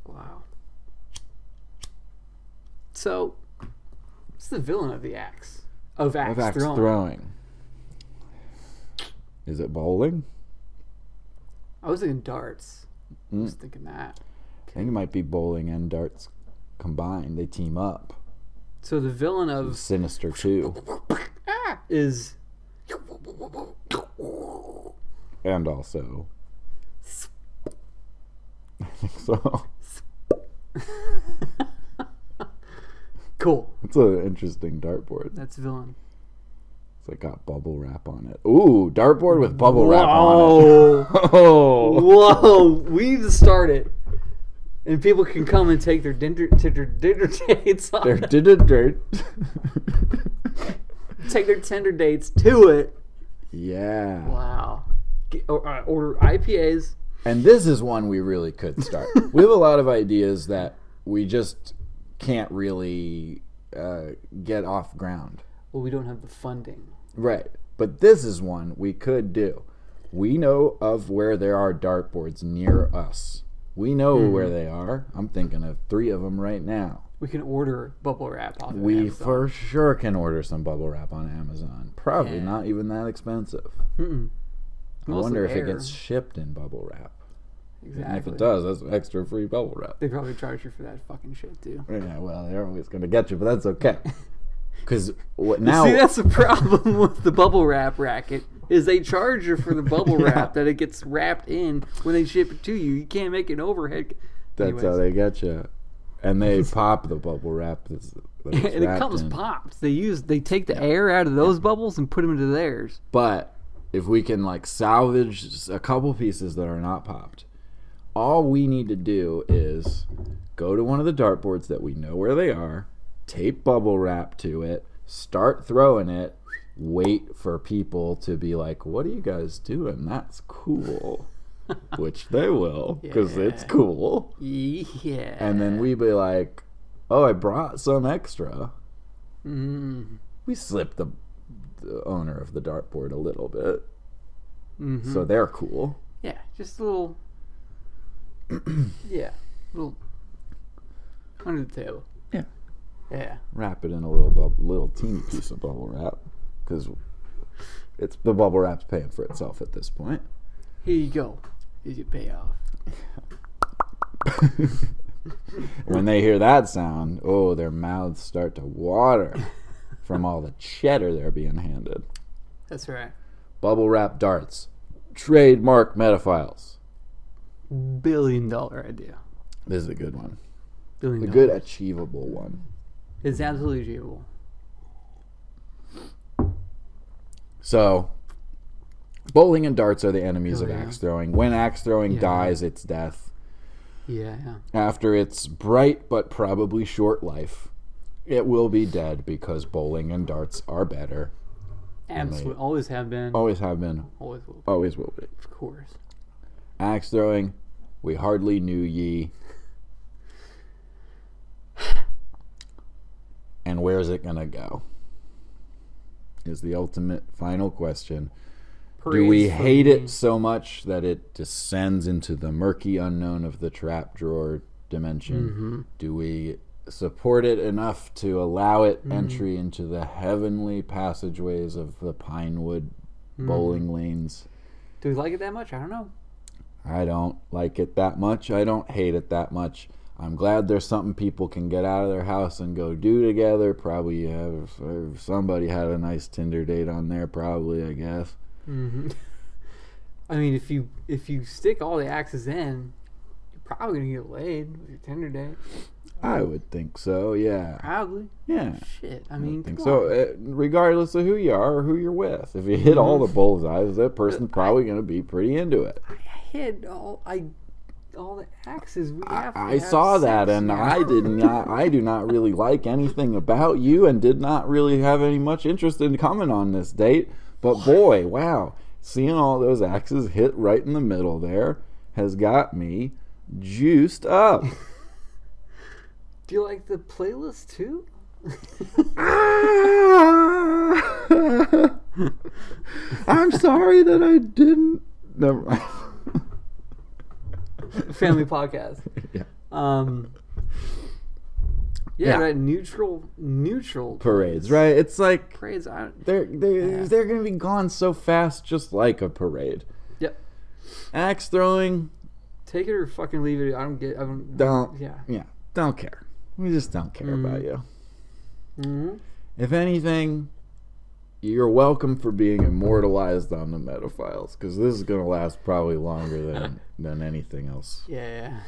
Wow. So, what's the villain of the axe? Of axe throwing? Is it bowling? I was thinking darts. I was thinking that. I think it might be bowling and darts combined. They team up. So the villain of Sinister 2. is And also I think so. Cool. It's an interesting dartboard. That's villain. It's like got bubble wrap on it. Ooh, dartboard with bubble wrap on it. Oh. Whoa. We need to start it. And people can come and take their dinner dates on it. Take their Tinder dates to it. Yeah. Wow. Order IPAs. And this is one we really could start. We have a lot of ideas that we just can't really get off ground. Well, we don't have the funding. Right. But this is one we could do. We know of where there are dartboards near us. We know where they are. I'm thinking of 3 of them right now. We can order bubble wrap off of We Amazon. for sure can order some bubble wrap on Amazon. Probably not even that expensive. I wonder if it gets shipped in bubble wrap. Exactly. And if it does, that's extra free bubble wrap. They probably charge you for that fucking shit too. Yeah, well, they're always going to get you, but that's okay. Because now... See, that's the problem with the bubble wrap racket, is they charge you for the bubble wrap that it gets wrapped in when they ship it to you. You can't make an overhead. That's how they get you. And they pop the bubble wrap. And it comes popped. They take the air out of those bubbles and put them into theirs. But if we can like salvage a couple pieces that are not popped, all we need to do is go to one of the dartboards that we know where they are, tape bubble wrap to it, start throwing it, wait for people to be like, what are you guys doing? That's cool. Which they will, because it's cool. Yeah. And then we be like, oh, I brought some extra. We slip the owner of the dartboard a little bit. So they're cool. Yeah, just a little... little... under the table. Yeah. Yeah. Wrap it in a little teeny piece of bubble wrap, because it's the bubble wrap's paying for itself at this point. Here you go. Here's your payoff. When they hear that sound, oh, their mouths start to water from all the cheddar they're being handed. That's right. Bubble wrap darts. Trademark Metaphiles. $1 billion idea. This is a good one. $1 billion. A good achievable one. It's absolutely achievable. So, bowling and darts are the enemies of axe throwing. When axe throwing dies, it's death. Yeah. After its bright but probably short life, it will be dead because bowling and darts are better. Absolutely. Always have been. Always have been. Always will be. Always will be. Of course. Axe throwing, we hardly knew ye. And where's it gonna go? Is the ultimate final question. Do we hate it so much that it descends into the murky unknown of the trap drawer dimension? Do we support it enough to allow it entry into the heavenly passageways of the Pinewood bowling lanes? Do we like it that much? I don't know. I don't like it that much. I don't hate it that much. I'm glad there's something people can get out of their house and go do together. Probably somebody had a nice Tinder date on there, probably, I guess. I mean, if you stick all the axes in, you're probably gonna get laid with your Tinder date. I would think so. Yeah. Probably. Yeah. Shit. I mean, think so. Regardless of who you are or who you're with, if you hit all the bullseyes, that person's probably gonna be pretty into it. I hit all the axes. I saw that, and now. I do not really like anything about you, and did not really have any much interest in coming on this date. But boy, wow, seeing all those axes hit right in the middle there has got me juiced up. Do you like the playlist too? I'm sorry that I didn't. Never mind. Family podcast. Yeah. Yeah, Yeah. right. Neutral Parades, right? It's like Parades. they're gonna be gone so fast, just like a parade. Yep. Axe throwing, Take it or fucking leave it. I don't. don't care. We just don't care about you. Mm-hmm. If anything, you're welcome for being immortalized on the Metafiles, because this is gonna last probably longer than anything else. Yeah.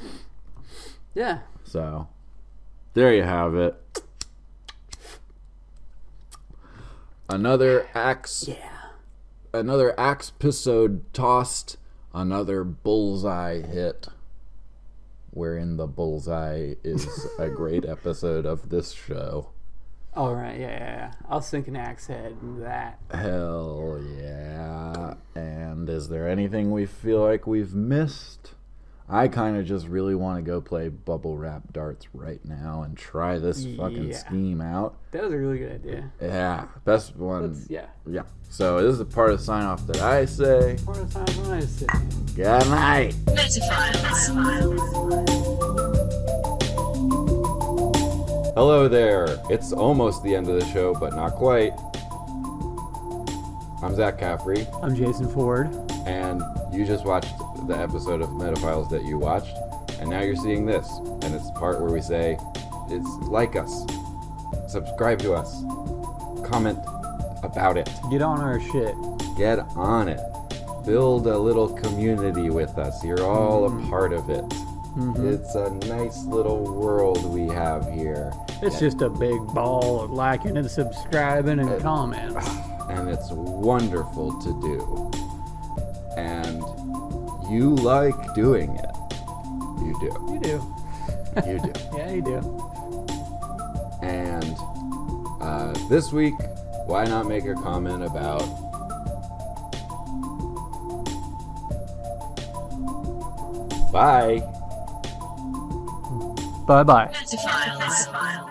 So, there you have it. Another axe. Yeah. Another axe episode tossed. Another bullseye hit. Wherein the bullseye is a great episode of this show. All right. Yeah. I was thinking Axe Head and that. Hell yeah. And is there anything we feel like we've missed? I kind of just really want to go play bubble wrap darts right now and try this fucking scheme out. That was a really good idea. Yeah, best one. Yeah. So this is the part of the sign off that I say. Part of the time when I say. Good night. Hello there. It's almost the end of the show, but not quite. I'm Zach Caffrey, I'm Jason Ford. and you just watched the episode of Metafiles that you watched, and now you're seeing this, and it's the part where we say, it's like us, subscribe to us, comment about it, Get on our shit. get on it, build a little community with us. You're all a part of it. It's a nice little world we have here. It's just a big ball of liking and subscribing and comments. And it's wonderful to do. And you like doing it. You do. You do. You do. Yeah, you do. And this week, why not make a comment about bye. Bye-bye. Metafiles.